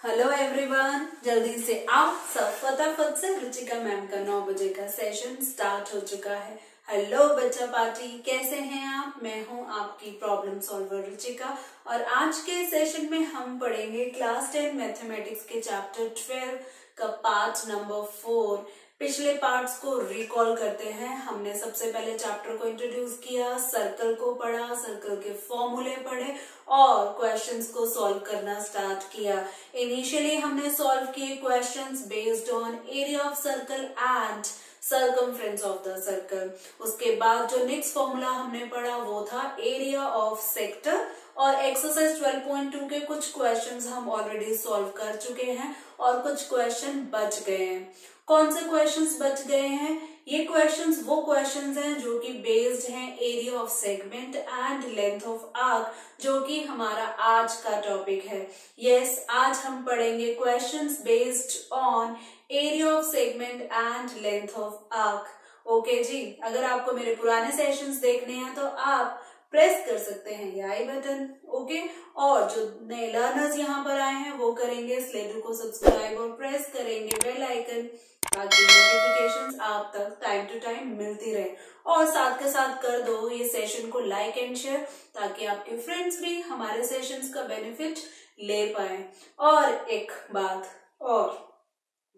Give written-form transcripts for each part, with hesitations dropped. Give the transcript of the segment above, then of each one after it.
Hello everyone, जल्दी से आप सब फटाफट से रुचिका मैम का 9 बजे का सेशन स्टार्ट हो चुका है। हेलो बच्चा पार्टी, कैसे हैं आप? मैं हूं आपकी प्रॉब्लम सॉल्वर रुचिका और आज के सेशन में हम पढ़ेंगे क्लास 10 मैथमेटिक्स के चैप्टर 12 का पार्ट नंबर 4। पिछले पार्ट्स को रिकॉल करते हैं। हमने सबसे पहले चैप्टर को इंट्रोड्यूस किया, सर्कल को पढ़ा, सर्कल के फॉर्मूले पढ़े और क्वेश्चंस को सॉल्व करना स्टार्ट किया। इनिशियली हमने सॉल्व किए questions based on area of circle and circumference of the circle. उसके बाद जो नेक्स्ट फॉर्मूला हमने पढ़ा वो था एरिया ऑफ सेक्टर और एक्सरसाइज 12.2 के कुछ क्वेश्चंस हम ऑलरेडी सॉल्व कर चुके हैं और कुछ क्वेश्चन बच गए हैं। कौन से क्वेश्चंस बच गए हैं? ये क्वेश्चंस वो क्वेश्चंस हैं जो कि बेस्ड हैं area of segment and length of arc, जो कि हमारा आज का टॉपिक है। यस, आज हम पढ़ेंगे questions based on area of segment and length of arc. Okay जी, अगर आपको मेरे पुराने सेशंस देखने हैं तो आप प्रेस कर सकते हैं ये आई बटन। ओके, और जो नए लर्नर्स यहाँ पर आए हैं वो करेंगे स्लेडो को सब्सक्राइब और प्रेस करेंगे बेल आइकन, ताकि नोटिफिकेशंस आप तक टाइम टू टाइम मिलती रहे। और साथ के साथ कर दो ये सेशन को लाइक एंड शेयर, ताकि आपके फ्रेंड्स भी हमारे सेशंस का बेनिफिट ले पाए। और एक बात और,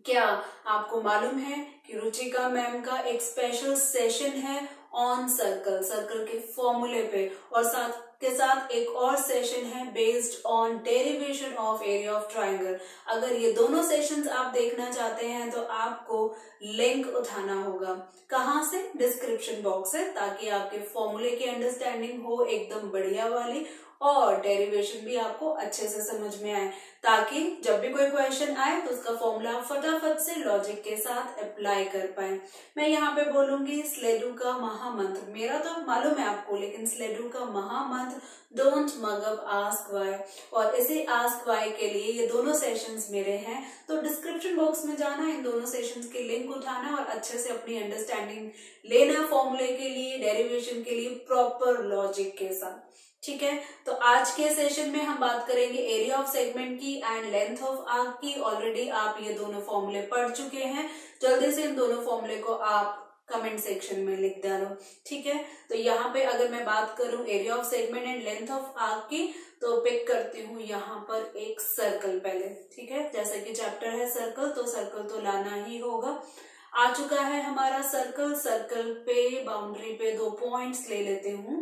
क्या आपको मालूम है कि रुचिका मैम का एक स्पेशल सेशन है ऑन सर्कल, सर्कल के फॉर्मूले पे, और साथ के साथ एक और सेशन है based on derivation of area of triangle. अगर ये दोनों सेशंस आप देखना चाहते हैं तो आपको लिंक उठाना होगा। कहाँ से? डिस्क्रिप्शन बॉक्स से, ताकि आपके फॉर्मूले की अंडरस्टैंडिंग हो एकदम बढ़िया वाली और डेरिवेशन भी आपको अच्छे से समझ में आए, ताकि जब भी कोई क्वेश्चन आए तो उसका फॉर्मूला फटाफट से लॉजिक के साथ अप्लाई कर पाए। मैं यहाँ पे बोलूंगी स्लेडू का महामंत्र, मेरा तो मालूम है आपको, लेकिन स्लेडू का महामंत्र don't mug up ask why. और इसी आस्क व्हाई के लिए ये दोनों सेशंस मेरे हैं, तो डिस्क्रिप्शन बॉक्स में जाना, इन दोनों सेशंस के लिंक उठाना और अच्छे से अपनी अंडरस्टैंडिंग लेना फॉर्मूले के लिए, डेरिवेशन के लिए प्रॉपर लॉजिक के साथ। ठीक है, तो आज के सेशन में हम बात करेंगे एरिया ऑफ सेगमेंट की एंड लेंथ ऑफ आर्क की। ऑलरेडी आप ये दोनों फॉर्मूले पढ़ चुके हैं। जल्दी से इन दोनों फॉर्मूले को आप कमेंट सेक्शन में लिख डालो। ठीक है, तो यहाँ पे अगर मैं बात करूं area of segment and length of arc की, तो पिक करती हूँ यहाँ पर एक सर्कल पहले। ठीक है, जैसे कि चैप्टर है सर्कल, तो सर्कल तो लाना ही होगा। आ चुका है हमारा सर्कल। सर्कल पे बाउंड्री पे 2 पॉइंट्स ले लेते हूँ,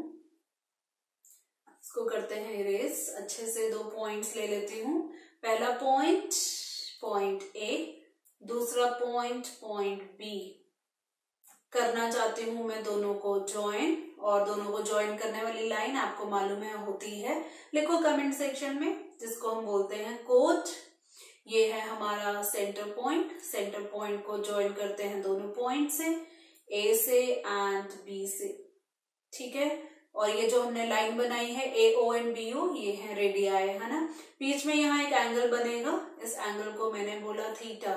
इसको करते हैं इरेज। अच्छे से 2 पॉइंट्स ले लेती हूँ। पहला पॉइंट पॉइंट ए, दूसरा पॉइंट पॉइंट बी। करना चाहती हूँ मैं दोनों को ज्वाइन, और दोनों को ज्वाइन करने वाली लाइन आपको मालूम है होती है, लिखो कमेंट सेक्शन में, जिसको हम बोलते हैं कोड। ये है हमारा सेंटर पॉइंट। सेंटर पॉइंट को ज्वाइन करते हैं दोनों पॉइंट से, ए से एंड बी से। ठीक है, और ये जो हमने लाइन बनाई है ए ओ एंड बी ओ, ये है रेडियाई, है ना। बीच में यहाँ एक एंगल बनेगा, इस एंगल को मैंने बोला थीटा।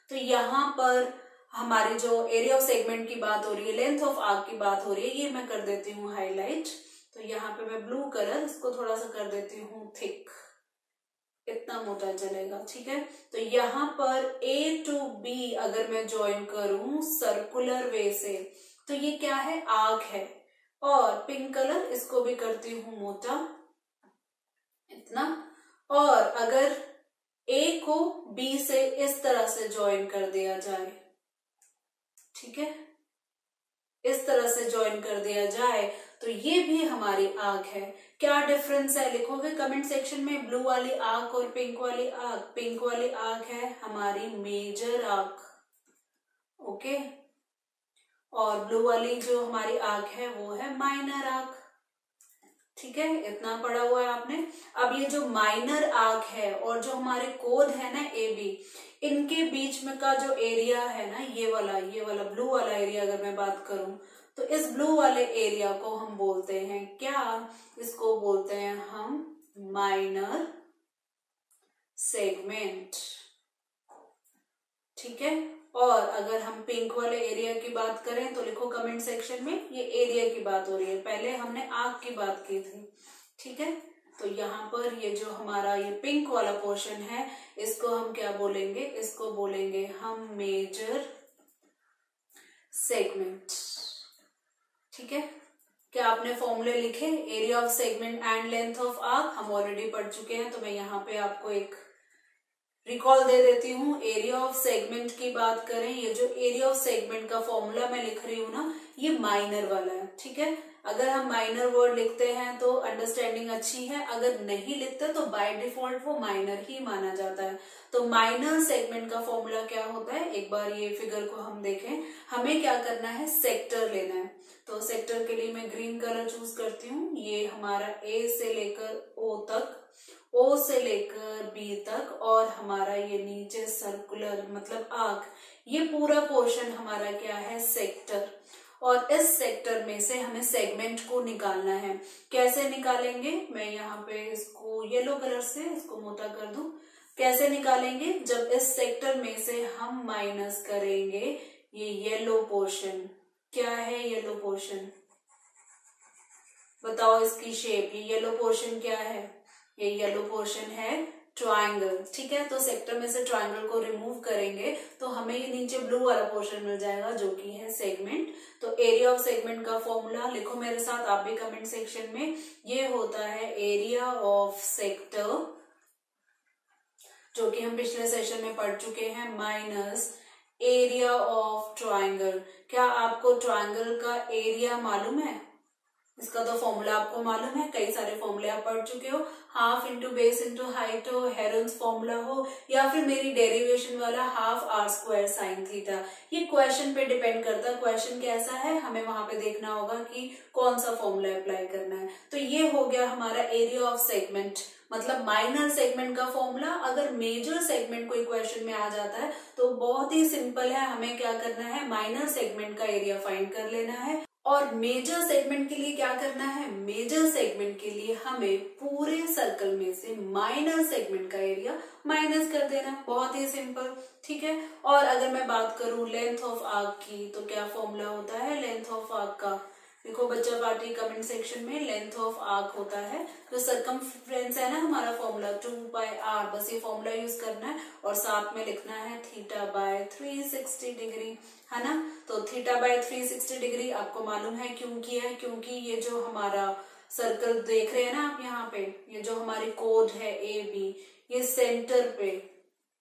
तो यहाँ पर हमारी जो एरिया ऑफ सेगमेंट की बात हो रही है, लेंथ ऑफ आर्क की बात हो रही है, ये मैं कर देती हूँ हाईलाइट। तो यहाँ पे मैं ब्लू कलर इसको थोड़ा सा कर देती हूँ थिक, इतना मोटा चलेगा। ठीक है, तो यहाँ पर ए टू बी अगर मैं ज्वाइन करूं सर्कुलर वे से, तो ये क्या है? आर्क है। और पिंक कलर इसको भी करती हूँ मोटा, इतना। और अगर ए को बी से इस तरह से ज्वाइन कर दिया जाए, ठीक है, इस तरह से ज्वाइन कर दिया जाए, तो ये भी हमारी आर्क है। क्या डिफरेंस है लिखोगे कमेंट सेक्शन में? ब्लू वाली आर्क और पिंक वाली आर्क। पिंक वाली आर्क है हमारी मेजर आर्क, ओके, और ब्लू वाली जो हमारी आर्क है वो है माइनर आर्क। ठीक है, इतना पढ़ा हुआ है आपने। अब ये जो माइनर आर्क है और जो हमारे कोड है ना ए बी, इनके बीच में का जो एरिया है ना, ये वाला ब्लू वाला एरिया अगर मैं बात करूं, तो इस ब्लू वाले एरिया को हम बोलते हैं क्या? इसको बोलते हैं हम माइनर सेगमेंट। ठीक है, और अगर हम पिंक वाले एरिया की बात करें तो लिखो कमेंट सेक्शन में, ये एरिया की बात हो रही है, पहले हमने आर्क की बात की थी। ठीक है, तो यहाँ पर ये जो हमारा ये पिंक वाला पोर्शन है इसको हम क्या बोलेंगे, इसको बोलेंगे हम मेजर सेगमेंट। ठीक है, क्या आपने फॉर्मूले लिखे? Area of segment and length of arc हम ऑलरेडी पढ़ चुके हैं, तो मैं यहाँ पे आपको एक रिकॉल दे देती हूँ। एरिया ऑफ सेगमेंट की बात करें, ये जो एरिया ऑफ सेगमेंट का फॉर्मूला मैं लिख रही हूँ ना, ये माइनर वाला है। ठीक है, अगर हम माइनर वर्ड लिखते हैं तो अंडरस्टैंडिंग अच्छी है, अगर नहीं लिखते तो बाय डिफॉल्ट वो माइनर ही माना जाता है। तो माइनर सेगमेंट का फॉर्मूला क्या होता है, एक बार ये फिगर को हम देखें। हमें क्या करना है, सेक्टर लेना है। तो सेक्टर के लिए मैं ग्रीन कलर चूज करती हूँ। ये हमारा ए से लेकर ओ तक, ओ से लेकर बी तक, और हमारा ये नीचे सर्कुलर मतलब आर्क, ये पूरा पोर्शन हमारा क्या है, सेक्टर। और इस सेक्टर में से हमें सेगमेंट को निकालना है। कैसे निकालेंगे, मैं यहाँ पे इसको येलो कलर से इसको मोटा कर दूं। कैसे निकालेंगे, जब इस सेक्टर में से हम माइनस करेंगे ये येलो पोर्शन। क्या है येलो पोर्शन, बताओ इसकी शेप। ये येलो पोर्शन क्या है, ये येलो पोर्शन है ट्रायंगल। ठीक है, तो सेक्टर में से ट्रायंगल को रिमूव करेंगे तो हमें ये नीचे ब्लू वाला पोर्शन मिल जाएगा जो कि है सेगमेंट। तो एरिया ऑफ सेगमेंट का फॉर्मूला लिखो मेरे साथ आप भी कमेंट सेक्शन में। ये होता है एरिया ऑफ सेक्टर, जो कि हम पिछले सेशन में पढ़ चुके हैं, माइनस एरिया ऑफ ट्रायंगल। क्या आपको ट्रायंगल का एरिया मालूम है? इसका तो फॉर्मूला आपको मालूम है, कई सारे फॉर्मूले आप पढ़ चुके हो। Half into base into height हो, हेरोन्स फॉर्मूला हो, या फिर मेरी डेरिवेशन वाला half R square sine theta. ये क्वेश्चन पे डिपेंड करता है, क्वेश्चन कैसा है हमें वहां पे देखना होगा कि कौन सा फॉर्मूला अप्लाई करना है। तो ये हो गया हमारा एरिया ऑफ सेगमेंट, मतलब माइनर सेगमेंट का फॉर्मूला। अगर मेजर सेगमेंट कोई क्वेश्चन में आ जाता है तो बहुत ही सिंपल है, हमें क्या करना है, माइनर सेगमेंट का एरिया फाइंड कर लेना है। और मेजर सेगमेंट के लिए क्या करना है, मेजर सेगमेंट के लिए हमें पूरे सर्कल में से माइनर सेगमेंट का एरिया माइनस कर देना है, बहुत ही सिंपल। ठीक है, और अगर मैं बात करूं लेंथ ऑफ आर्क की, तो क्या फॉर्मूला होता है लेंथ ऑफ आर्क का, देखो बच्चा पार्टी कमेंट सेक्शन में। लेंथ ऑफ आर्क होता है जो सरकमफ्रेंस है ना हमारा फॉर्मूला 2πr, बस ये फॉर्मूला यूज करना है और साथ में लिखना है थीटा बाय 360 डिग्री, है ना। तो थीटा बाय 360 डिग्री आपको मालूम है क्यों किया है, क्योंकि ये जो हमारा सर्कल देख रहे हैं ना आप यहाँ पे, ये जो हमारी कोड है ए बी, ये सेंटर पे,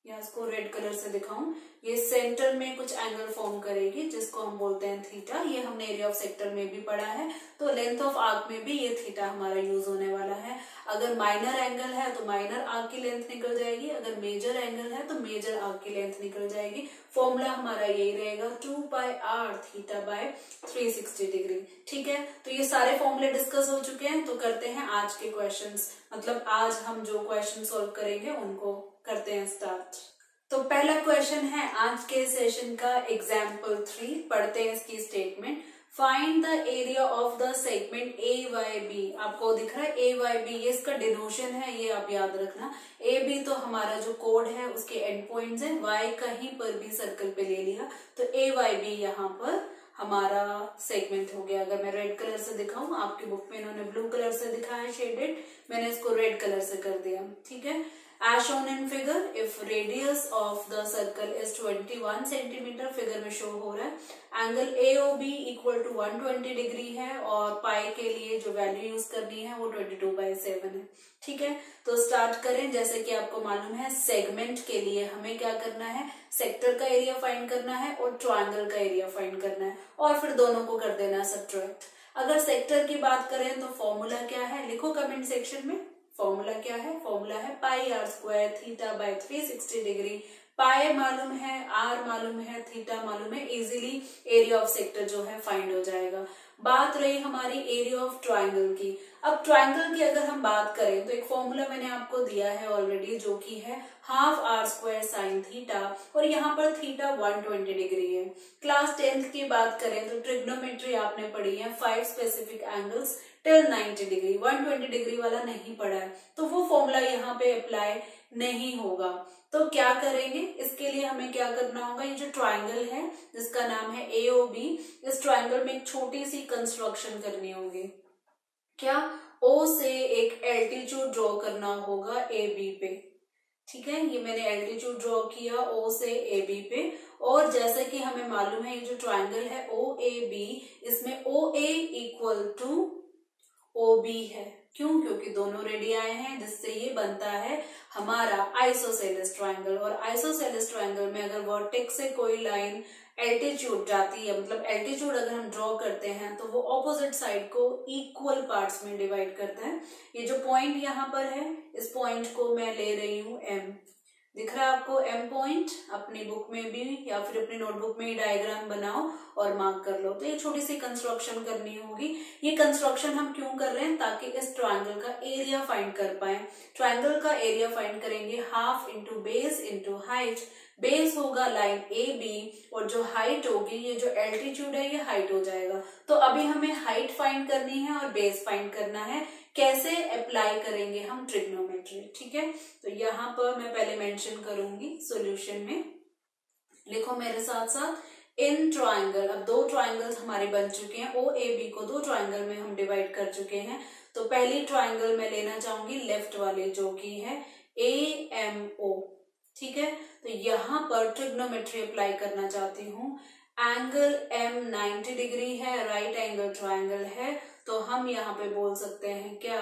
या इसको रेड कलर से दिखाऊं, ये सेंटर में कुछ एंगल फॉर्म करेगी जिसको हम बोलते हैं थीटा। ये हमने एरिया ऑफ सेक्टर में भी पढ़ा है, तो लेंथ ऑफ आर्क में भी ये थीटा हमारा यूज होने वाला है। अगर माइनर एंगल है तो माइनर आर्क की लेंथ निकल जाएगी, अगर मेजर एंगल है तो मेजर आर्क की लेंथ निकल जाएगी। फॉर्मूला हमारा यही रहेगा 2πr थीटा बाय 360 डिग्री। ठीक है, तो ये सारे फॉर्मूले डिस्कस हो चुके हैं, तो करते हैं आज के क्वेश्चंस, मतलब आज हम जो क्वेश्चन सॉल्व करेंगे उनको करते हैं स्टार्ट। तो पहला क्वेश्चन है आज के सेशन का एग्जाम्पल 3, पढ़ते हैं इसकी statement. Find the area of the segment A Y B. आपको दिख रहा है ए वाई बी, ये इसका डिनोशन है, ये आप याद रखना। ए बी तो हमारा जो कोड है उसके एंड पॉइंट्स है, वाई कहीं पर भी सर्कल पे ले लिया तो ए वाई बी यहाँ पर हमारा सेगमेंट हो गया। अगर मैं रेड कलर से दिखाऊं, आपकी बुक में इन्होंने ब्लू कलर से दिखाया है शेडेड, मैंने इसको रेड कलर से कर दिया। ठीक है, as shown in figure, if radius of the circle is 21 centimeter, figure में शो हो रहा है। Angle AOB equal to 120 degree है और पाई के लिए जो वैल्यू यूज करनी है वो 22/7 है। ठीक है, तो स्टार्ट करें। जैसे कि आपको मालूम है सेगमेंट के लिए हमें क्या करना है, सेक्टर का एरिया फाइंड करना है और ट्रायंगल का एरिया फाइंड करना है, और फिर दोनों को कर देना सब्ट्रैक्ट। अगर सेक्टर की बात करें तो फॉर्मूला क्या है, लिखो कमेंट सेक्शन में। फॉर्मूला क्या है, फॉर्मूला है pi are square theta by 360 degree. Pi मालूम है, आर मालूम है, थीटा मालूम है, इजीली एरिया ऑफ सेक्टर जो है फाइंड हो जाएगा। बात रही हमारी एरिया ऑफ ट्रायंगल की। अब ट्रायंगल की अगर हम बात करें तो एक फॉर्मूला मैंने आपको दिया है ऑलरेडी, जो कि है half R square sine theta, और यहाँ पर थीटा 120 डिग्री है। क्लास 10th की बात करें तो ट्रिग्नोमेट्री आपने पढ़ी है, 5 specific angles till 90 degree, 120 degree वाला नहीं पढ़ा है, तो वो फॉर्मूला यहाँ पे अप्लाई नहीं होगा। तो क्या करेंगे, इसके लिए हमें क्या करना होगा, ये जो ट्रायंगल है जिसका नाम है AOB, इस ट्रायंगल में एक छोटी सी कंस्ट्रक्शन करनी होगी। क्या, ओ से एक एल्टीट्यूड ड्रॉ करना होगा ए बी पे। ठीक है, ये मैंने एल्टीट्यूड ड्रॉ किया ओ से ए बी पे। और जैसे कि हमें मालूम है ये जो ट्राइंगल है ओ ए बी, इसमें ओ A equal two O B है। क्यों? क्योंकि दोनों रेडियाई हैं, जिससे ये बनता है हमारा आइसोसेलेस ट्राइंगल। और आइसोसेलेस ट्राइंगल में अगर वर्टेक्स से कोई लाइन एल्टीट्यूड जाती है, मतलब एल्टीट्यूड अगर हम ड्रॉ करते हैं तो वो ऑपोजिट साइड को इक्वल पार्ट्स में डिवाइड करता है। ये जो पॉइंट यहाँ पर है, इस पॉइंट को मैं ले रही हूँ एम। दिख रहा है आपको एम पॉइंट? अपनी बुक में भी या फिर अपनी नोटबुक में ही डायग्राम बनाओ और मार्क कर लो। तो ये छोटी सी कंस्ट्रक्शन करनी होगी। ये कंस्ट्रक्शन हम क्यों कर रहे हैं? ताकि इस ट्राइंगल का एरिया फाइंड कर पाए। ट्राइंगल का एरिया फाइंड करेंगे half into base into height. Base होगा लाइन ए बी और जो हाइट होगी, ये जो एल्टीट्यूड है ये हाइट हो जाएगा। तो अभी हमें हाइट फाइंड करनी है और बेस फाइंड करना है। कैसे अप्लाई करेंगे हम? ट्रिग्नोमेट्री। ठीक है, तो यहाँ पर मैं पहले मेंशन करूंगी सॉल्यूशन में। लिखो मेरे साथ साथ। इन ट्राइंगल, अब दो ट्राइंगल्स हमारे बन चुके हैं। ओ ए बी को दो ट्राइंगल में हम डिवाइड कर चुके हैं। तो पहली ट्राइंगल में लेना चाहूंगी लेफ्ट वाली, जो की है ए एम ओ। ठीक है, तो यहाँ पर ट्रिग्नोमेट्री अप्लाई करना चाहती हूँ। एंगल एम 90 डिग्री है, राइट एंगल ट्राइंगल है। तो हम यहाँ पे बोल सकते हैं क्या,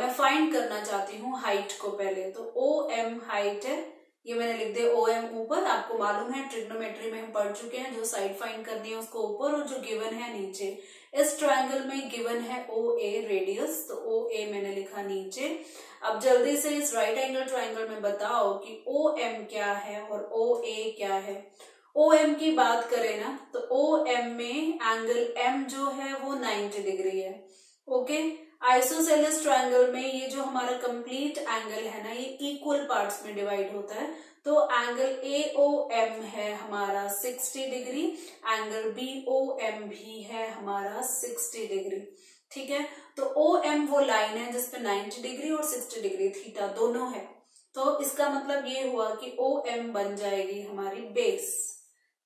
मैं फाइंड करना चाहती हूँ हाइट को पहले। तो ओ एम हाइट है, ये मैंने लिख दिया ओ एम ऊपर। आपको मालूम है ट्रिग्नोमेट्री में हम पढ़ चुके हैं, जो साइड फाइंड करनी है उसको ऊपर और जो गिवन है नीचे। इस ट्राइंगल में गिवन है ओ ए रेडियस, तो ओ ए मैंने लिखा नीचे। अब जल्दी से इस राइट एंगल ट्राइंगल में बताओ कि ओ एम क्या है और ओ ए क्या है। ओ एम की बात करें ना, तो ओ एम में एंगल एम जो है वो 90 डिग्री है। ओके, आइसोसेलेस ट्राइंगल में ये जो हमारा कंप्लीट एंगल है ना, ये इक्वल पार्ट्स में डिवाइड होता है। तो एंगल ए ओ एम है हमारा 60 डिग्री, एंगल बी ओ एम भी है हमारा 60 डिग्री। ठीक है, तो ओ एम वो लाइन है जिसपे 90 डिग्री और 60 डिग्री थीटा दोनों है। तो इसका मतलब ये हुआ कि ओ एम बन जाएगी हमारी बेस।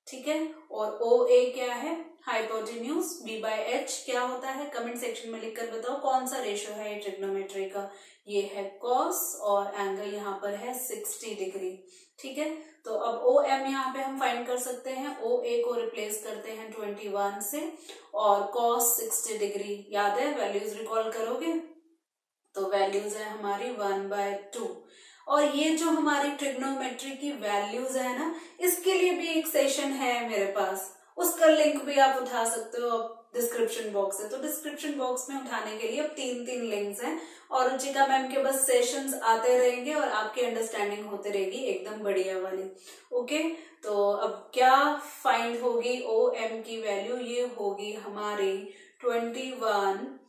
ठीक है, और ओ ए क्या है? हाइपोटेन्यूज। बी बाय एच क्या होता है? कमेंट सेक्शन में लिखकर बताओ कौन सा रेशियो है ये ट्रिग्नोमेट्री का। ये है कॉस और एंगल यहाँ पर है 60 डिग्री। ठीक है, तो अब ओ एम यहाँ पे हम फाइंड कर सकते हैं। ओ ए को रिप्लेस करते हैं 21 से और कॉस 60 डिग्री याद है? वैल्यूज रिकॉल करोगे तो वैल्यूज है हमारी 1/2। और ये जो हमारी ट्रिग्नोमेट्री की वैल्यूज है ना, इसके लिए भी एक सेशन है मेरे पास, उसका लिंक भी आप उठा सकते हो डिस्क्रिप्शन बॉक्स से। तो डिस्क्रिप्शन बॉक्स में उठाने के लिए अब 3 लिंक्स हैं और रुचिका मैम के बस सेशंस आते रहेंगे और आपकी अंडरस्टैंडिंग होते रहेगी एकदम बढ़िया वाली। ओके, तो अब क्या फाइंड होगी ओ एम की वैल्यू? ये होगी हमारी 21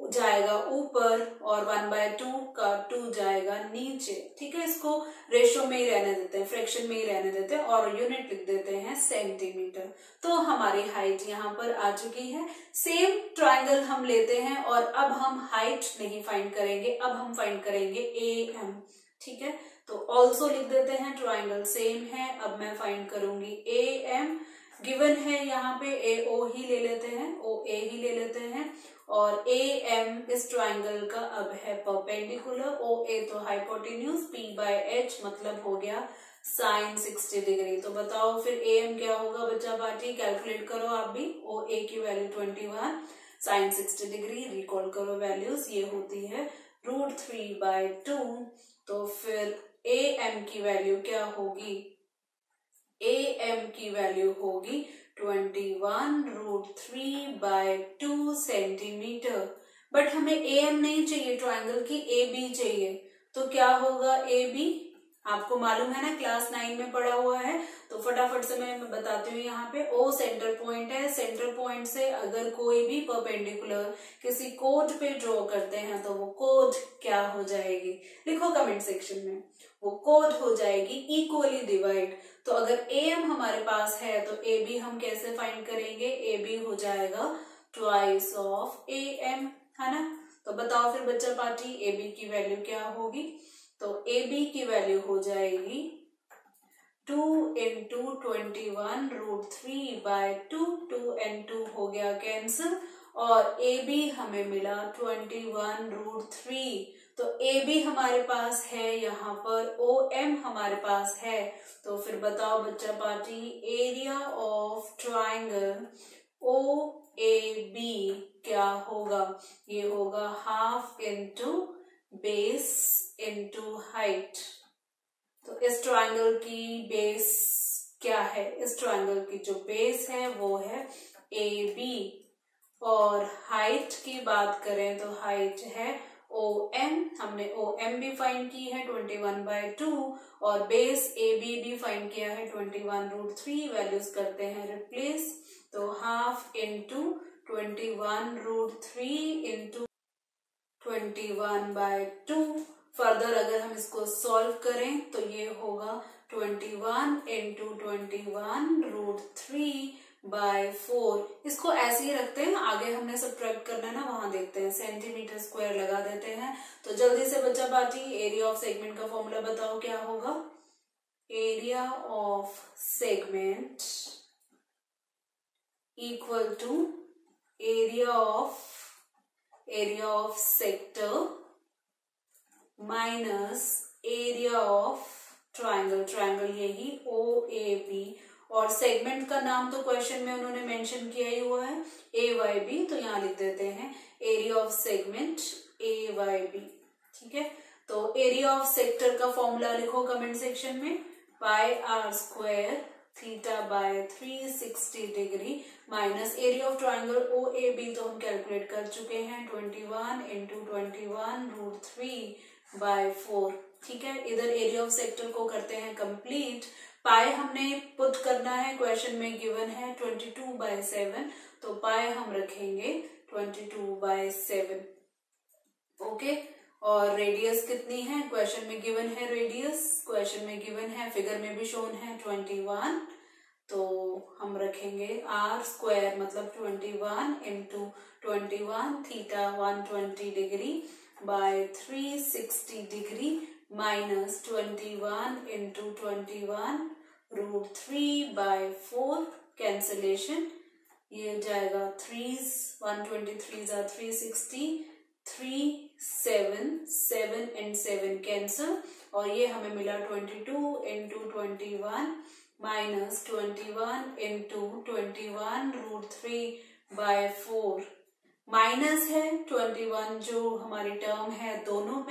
जाएगा ऊपर और 1/2 का 2 जाएगा नीचे। ठीक है, इसको रेशो में ही रहने देते हैं, फ्रैक्शन में ही रहने देते हैं और यूनिट लिख देते हैं सेंटीमीटर। तो हमारी हाइट यहाँ पर आ चुकी है। सेम ट्राइंगल हम लेते हैं और अब हम हाइट नहीं फाइंड करेंगे, अब हम फाइंड करेंगे ए एम। ठीक है, तो ऑल्सो लिख देते हैं, ट्राइंगल सेम है। अब मैं फाइंड करूंगी ए एम। गिवन है यहाँ पे ए ओ ही ले लेते हैं, ओ ए ही ले लेते हैं। और ए एम इस ट्राइंगल का अब है परपेंडिकुलर, ओ ए तो हाइपोटेन्यूज, पी बाय एच मतलब हो गया साइन 60 डिग्री। तो बताओ फिर ए एम क्या होगा बच्चा पार्टी? कैलकुलेट करो आप भी। ओ ए की वैल्यू 21, साइन 60 डिग्री, रिकॉल करो वैल्यूज, ये होती है √3/2। तो फिर ए एम की वैल्यू क्या होगी? ए एम की वैल्यू होगी 21√3/2 सेंटीमीटर। बट हमें ए एम नहीं चाहिए, ट्राइंगल की ए बी चाहिए। तो क्या होगा ए बी? आपको मालूम है ना, क्लास 9 में पढ़ा हुआ है। तो फटाफट से मैं बताती हूँ। यहाँ पे ओ सेंटर पॉइंट है, सेंटर पॉइंट से अगर कोई भी परपेंडिकुलर किसी कोड पे ड्रॉ करते हैं तो वो कोड क्या हो जाएगी? लिखो कमेंट सेक्शन में। वो कोड हो जाएगी इक्वली डिवाइड। तो अगर ए एम हमारे पास है तो ए बी हम कैसे फाइंड करेंगे? ए बी हो जाएगा ट्वाइस ऑफ ए एम, है ना? तो बताओ फिर बच्चा पार्टी ए बी की वैल्यू क्या होगी? तो ए बी की वैल्यू हो जाएगी 2 × 21√3/2, 2 and 2 हो गया कैंसिल और ए बी हमें मिला 21√3। तो ए बी हमारे पास है, यहाँ पर ओ एम हमारे पास है। तो फिर बताओ बच्चा party, area of triangle O A B क्या होगा? ये होगा half into base into height. तो इस ट्राइंगल की बेस क्या है? इस ट्राइंगल की जो बेस है वो है ए बी, और हाइट की बात करें तो हाइट है ओ एम। हमने ओ एम भी फाइंड की है 21/2, और बेस ए बी भी फाइंड किया है 21√3। वैल्यूज करते हैं रिप्लेस, तो हाफ इंटू 21√3 इंटू 21/2। फर्दर अगर हम इसको सॉल्व करें तो ये होगा 21 इंटू 21√3/4। इसको ऐसे ही रखते हैं, आगे हमने सब्ट्रैक्ट करना है ना, वहां देखते हैं, सेंटीमीटर स्क्वायर लगा देते हैं। तो जल्दी से बच्चा पार्टी एरिया ऑफ सेगमेंट का फॉर्मूला बताओ क्या होगा? Area of segment equal to area of sector minus area of triangle यही ओ ए बी, और सेगमेंट का नाम तो क्वेश्चन में उन्होंने मेंशन किया ही हुआ है ए वाई बी, तो यहां लिख देते हैं area of segment A Y B. ठीक है, तो एरिया ऑफ सेक्टर का फॉर्मूला लिखो कमेंट सेक्शन में, pi are square theta by 360 degree minus area of triangle O A B तो हम कैलकुलेट कर चुके हैं 21 इंटू 21√3/4। ठीक है, इधर एरिया ऑफ सेक्टर को करते हैं कंप्लीट। पाई हमने पुट करना है, क्वेश्चन में गिवन है 22/7, तो पाई हम रखेंगे 22/7। ओके, और रेडियस कितनी है? क्वेश्चन में गिवन है रेडियस, क्वेश्चन में गिवन है, फिगर में भी शोन है 21, तो हम रखेंगे आर स्क्वायर मतलब 21 into 21 theta 120 degree by 360 degree minus 21 into 21√3/4। Cancellation, ये जाएगा 3 3 7 7 एंड 7 कैंसल, और ये हमें मिला 22 इंटू 21 माइनस 21 इंटू 21√3/4। माइनस है 21, जो हमारी टर्म है दोनों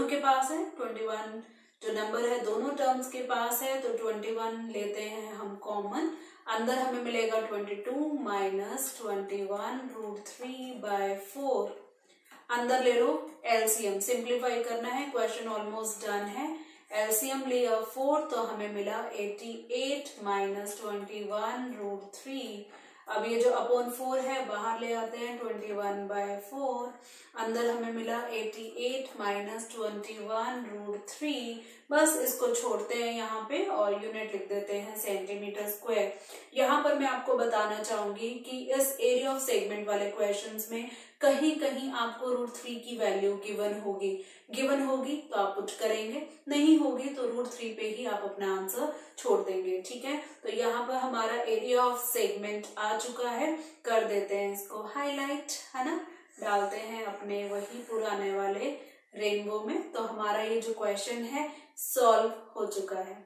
के पास है, 21 जो नंबर है दोनों टर्म्स के पास है, तो 21 लेते हैं हम कॉमन, अंदर हमें मिलेगा 22 माइनस 21√3/4। अंदर ले लो एलसीएम, सिंप्लीफाई करना है, क्वेश्चन ऑलमोस्ट डन है। एलसीएम लिया 4, तो हमें मिला 88 माइनस 21√3। अब ये जो अपॉन 4 है बाहर ले आते हैं 21/4, अंदर हमें मिला 88 माइनस 21√3। बस इसको छोड़ते हैं यहाँ पे और यूनिट लिख देते हैं सेंटीमीटर स्क्वायर। यहाँ पर मैं आपको बताना चाहूंगी कि इस एरिया ऑफ सेगमेंट वाले क्वेश्चंस में कहीं कहीं आपको √3 की वैल्यू गिवन होगी तो आप पुट करेंगे, नहीं होगी तो √3 पे ही आप अपना आंसर छोड़ देंगे। ठीक है, तो यहाँ पर हमारा एरिया ऑफ सेगमेंट आ चुका है, कर देते हैं इसको हाईलाइट, है ना, डालते हैं अपने वही पुराने वाले रेनबो में। तो हमारा ये जो क्वेश्चन है सॉल्व हो चुका है।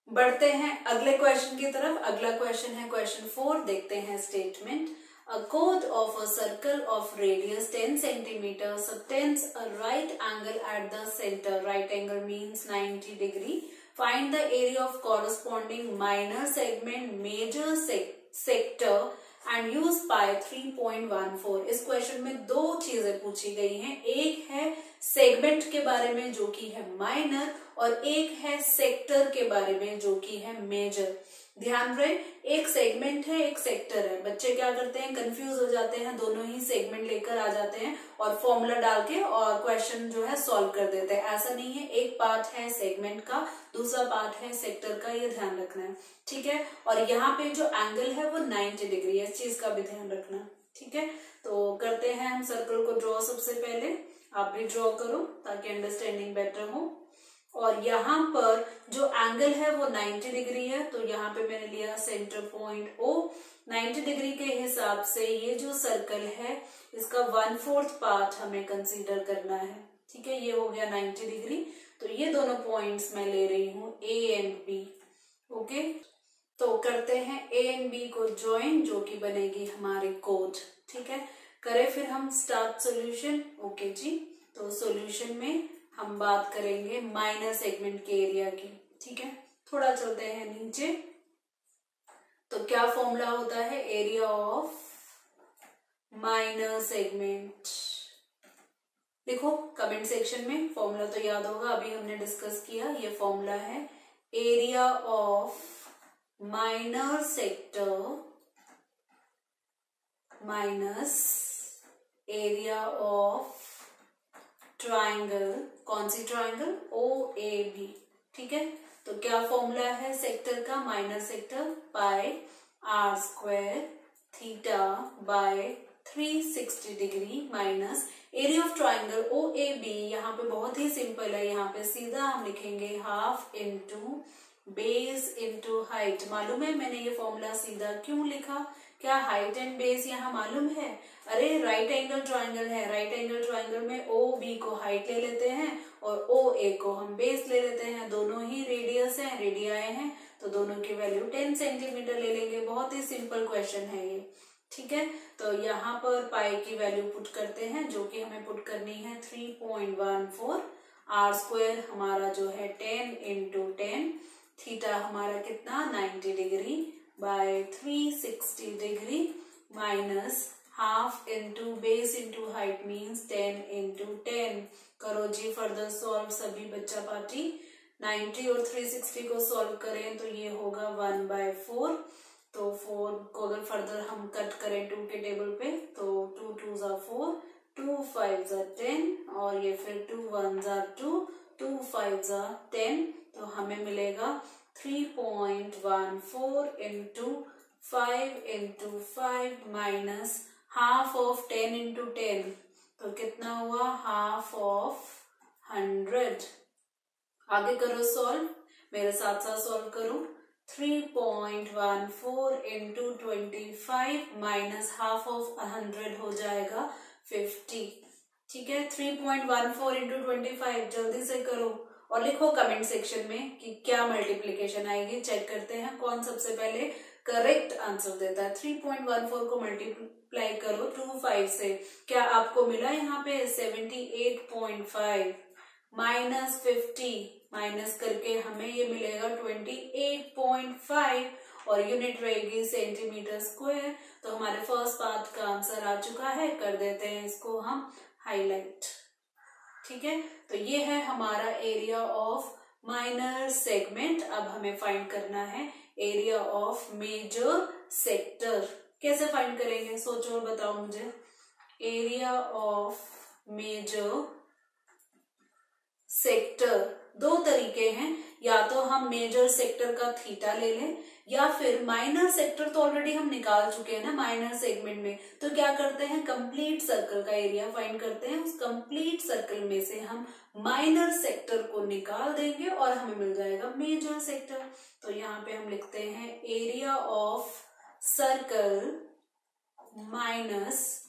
बढ़ते हैं अगले क्वेश्चन की तरफ। अगला क्वेश्चन है क्वेश्चन 4, देखते हैं statement. A chord of a circle of radius 10 centimeter subtends a right angle at the center. Right angle means 90 degree. Find the area of corresponding minor segment major sector and use pi 3.14. इस question में दो चीजें पूछी गई हैं, एक है segment के बारे में जो कि है माइनर, और एक है सेक्टर के बारे में जो कि है मेजर। ध्यान रहे, एक सेगमेंट है एक सेक्टर है। बच्चे क्या करते हैं, कंफ्यूज हो जाते हैं, दोनों ही सेगमेंट लेकर आ जाते हैं और फॉर्मूला डाल के और क्वेश्चन जो है सॉल्व कर देते हैं। ऐसा नहीं है, एक पार्ट है सेगमेंट का, दूसरा पार्ट है सेक्टर का, ये ध्यान रखना है। ठीक है, और यहाँ पे जो एंगल है वो 90 डिग्री है, इस चीज का भी ध्यान रखना। ठीक है, तो करते हैं हम सर्कल को ड्रॉ। सबसे पहले आप भी ड्रॉ करो ताकि अंडरस्टैंडिंग बेटर हो। और यहाँ पर जो एंगल है वो 90 डिग्री है, तो यहाँ पे मैंने लिया सेंटर पॉइंट O। 90 डिग्री के हिसाब से ये जो सर्कल है इसका 1/4 पार्ट हमें कंसीडर करना है। ठीक है, ये हो गया 90 डिग्री। तो ये दोनों पॉइंट्स मैं ले रही हूं A एंड B। ओके, तो करते हैं A एंड B को ज्वाइन, जो कि बनेगी हमारी कोड। ठीक है, करें फिर हम स्टार्ट सॉल्यूशन। ओके जी, तो सॉल्यूशन में हम बात करेंगे माइनर सेगमेंट के एरिया की। ठीक है, थोड़ा चलते हैं नीचे। तो क्या फॉर्मूला होता है एरिया ऑफ माइनर सेगमेंट? देखो कमेंट सेक्शन में, फॉर्मूला तो याद होगा, अभी हमने डिस्कस किया। ये फॉर्मूला है area of minor sector minus area of triangle. कौन सी ट्राइंगल? OAB। ठीक है, तो क्या फॉर्मूला है सेक्टर का? Minor sector bye r² theta by 360 degree minus area of triangle OAB। यहाँ पे बहुत ही सिंपल है, यहाँ पे सीधा हम लिखेंगे half into base into height. मालूम है मैंने ये फॉर्मूला सीधा क्यों लिखा? क्या हाइट एंड बेस यहाँ मालूम है? अरे राइट एंगल ट्राइंगल है, राइट एंगल ट्राइंगल में OB को हाइट ले लेते हैं और OA को हम बेस ले लेते हैं। दोनों ही रेडियस हैं, रेडियाई हैं, तो दोनों की वैल्यू 10 सेंटीमीटर ले लेंगे। बहुत ही सिंपल क्वेश्चन है ये। ठीक है, तो यहाँ पर पाई की वैल्यू पुट करते हैं, जो कि हमें पुट करनी है 3.14। r² हमारा जो है 10 इंटू 10, थीटा हमारा कितना 90 degree by 360 degree minus half into base into height means 10 into 10। करो जी फर्दर सॉल्व सभी बच्चा पार्टी। 90 और 360 को सॉल्व करें तो ये होगा 1/4। तो 4 को अगर फर्दर हम कट करें 2 के टेबल पे तो 2 2 ज़ा 4, 2 5 ज़ा 10 और ये फिर 2 1 ज़ा 2, 2 5 ज़ा 10। तो हमें मिलेगा 3.14 into 5 into 5 minus half of 10 into 10। तो कितना हुआ? Half of 100। आगे करो सॉल्व, मेरे साथ साथ सॉल्व करो। 3.14 इंटू 25 माइनस हाफ ऑफ 100 हो जाएगा 50। ठीक है, 3.14 इंटू 25 जल्दी से करो और लिखो कमेंट सेक्शन में कि क्या मल्टीप्लीकेशन आएगी। चेक करते हैं कौन सबसे पहले करेक्ट आंसर देता है। 3.14 को मल्टीप्लाई करो 25 से, क्या आपको मिला यहाँ पे 78.5 माइनस 50 माइनस करके हमें ये मिलेगा 28.5 और यूनिट रहेगी सेंटीमीटर स्क्वायर। तो हमारे फर्स्ट पार्ट का आंसर आ चुका है। कर देते हैं इसको हम हाईलाइट। ठीक है, तो ये है हमारा एरिया ऑफ माइनर सेगमेंट। अब हमें फाइंड करना है एरिया ऑफ मेजर सेक्टर। कैसे फाइंड करेंगे सोचो और बताओ मुझे। एरिया ऑफ मेजर सेक्टर दो तरीके हैं, या तो हम मेजर सेक्टर का थीटा ले लें या फिर माइनर सेक्टर तो ऑलरेडी हम निकाल चुके हैं ना माइनर सेगमेंट में। तो क्या करते हैं कंप्लीट सर्कल का एरिया फाइंड करते हैं। उस कंप्लीट सर्कल में से हम माइनर सेक्टर को निकाल देंगे और हमें मिल जाएगा मेजर सेक्टर। तो यहाँ पे हम लिखते हैं area of circle minus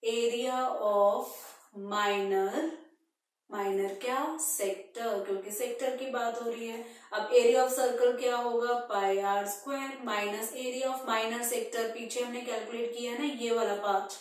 area of minor क्या सेक्टर, क्योंकि सेक्टर की बात हो रही है। अब एरिया ऑफ सर्कल क्या होगा पाई r² minus area of minor sector, पीछे हमने कैलकुलेट किया है ना ये वाला पार्ट।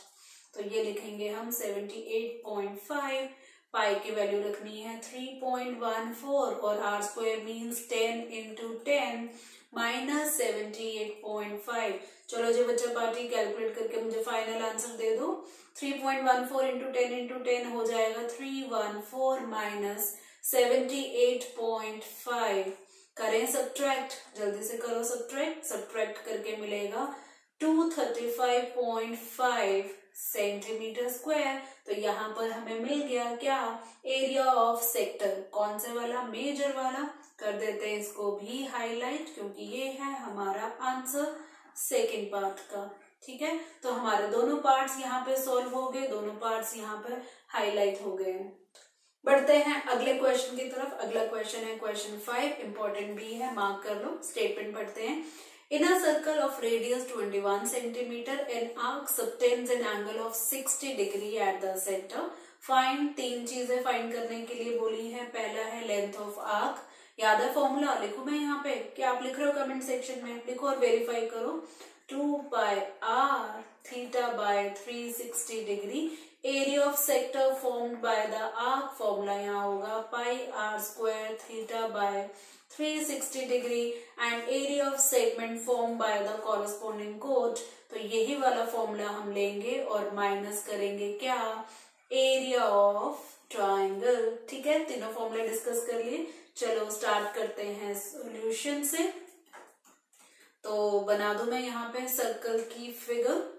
तो ये लिखेंगे हम 78.5, पाई की वैल्यू रखनी है 3.14 और r² मीन्स 10 इंटू 10 माइनस 78.5। चलो जी बच्चा पार्टी कैलकुलेट करके मुझे फाइनल आंसर दे दो। 3.14 इंटू 10 इंटू 10 हो जाएगा 314 माइनस 78.5। करें सब्ट्रैक्ट, जल्दी से करो सब्ट्रैक्ट। सब्ट्रैक्ट करके मिलेगा 235.5 सेंटीमीटर स्क्वायर। तो यहाँ पर हमें मिल गया क्या एरिया ऑफ सेक्टर, कौन से वाला मेजर वाला। कर देते हैं इसको भी हाईलाइट क्योंकि ये है हमारा आंसर सेकेंड पार्ट का। ठीक है, तो हमारे दोनों पार्ट्स यहाँ पे सॉल्व हो गए, दोनों पार्ट्स यहाँ पर हाईलाइट हो गए हैं। बढ़ते हैं अगले क्वेश्चन की तरफ। अगला क्वेश्चन है क्वेश्चन 5, इंपॉर्टेंट भी है, मार्क कर लो। स्टेटमेंट पढ़ते हैं। In a circle of radius 21 centimetre an arc subtends an angle of 60 degree at the centre. Find, तीन चीजें फाइंड करने के लिए बोली है। पहला है लेंथ ऑफ आर्क, याद है फॉर्मूला, लिखू मैं यहाँ पे, क्या आप लिख रहे हो कमेंट सेक्शन में, लिखो और वेरीफाई करो। 2 pi are theta by 360 degree. Area of sector formed by the arc, formula यहाँ होगा pi are square theta by 360 degree and area of segment form by the corresponding code. तो यही वाला formula हम लेंगे और माइनस करेंगे क्या, एरिया ऑफ ट्राइंगल। ठीक है, तीनों फॉर्मूले डिस्कस कर लिए। चलो स्टार्ट करते हैं सॉल्यूशन से। तो बना दूं मैं यहाँ पे सर्कल की फिगर,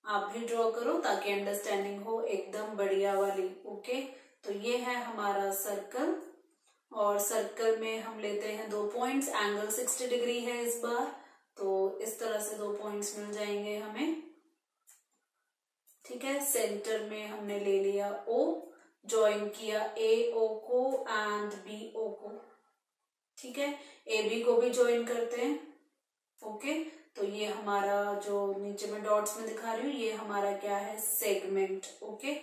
आप भी ड्रॉ करो ताकि अंडरस्टैंडिंग हो एकदम बढ़िया वाली। ओके, तो ये है हमारा सर्कल और सर्कल में हम लेते हैं 2 पॉइंट्स, एंगल 60 डिग्री है इस बार, तो इस तरह से 2 पॉइंट्स मिल जाएंगे हमें। ठीक है, सेंटर में हमने ले लिया O, ज्वाइन किया AO को एंड BO को। ठीक है, AB को भी ज्वाइन करते हैं। ओके, तो ये हमारा जो नीचे में डॉट्स में दिखा रही हूँ, ये हमारा क्या है, सेगमेंट। ओके,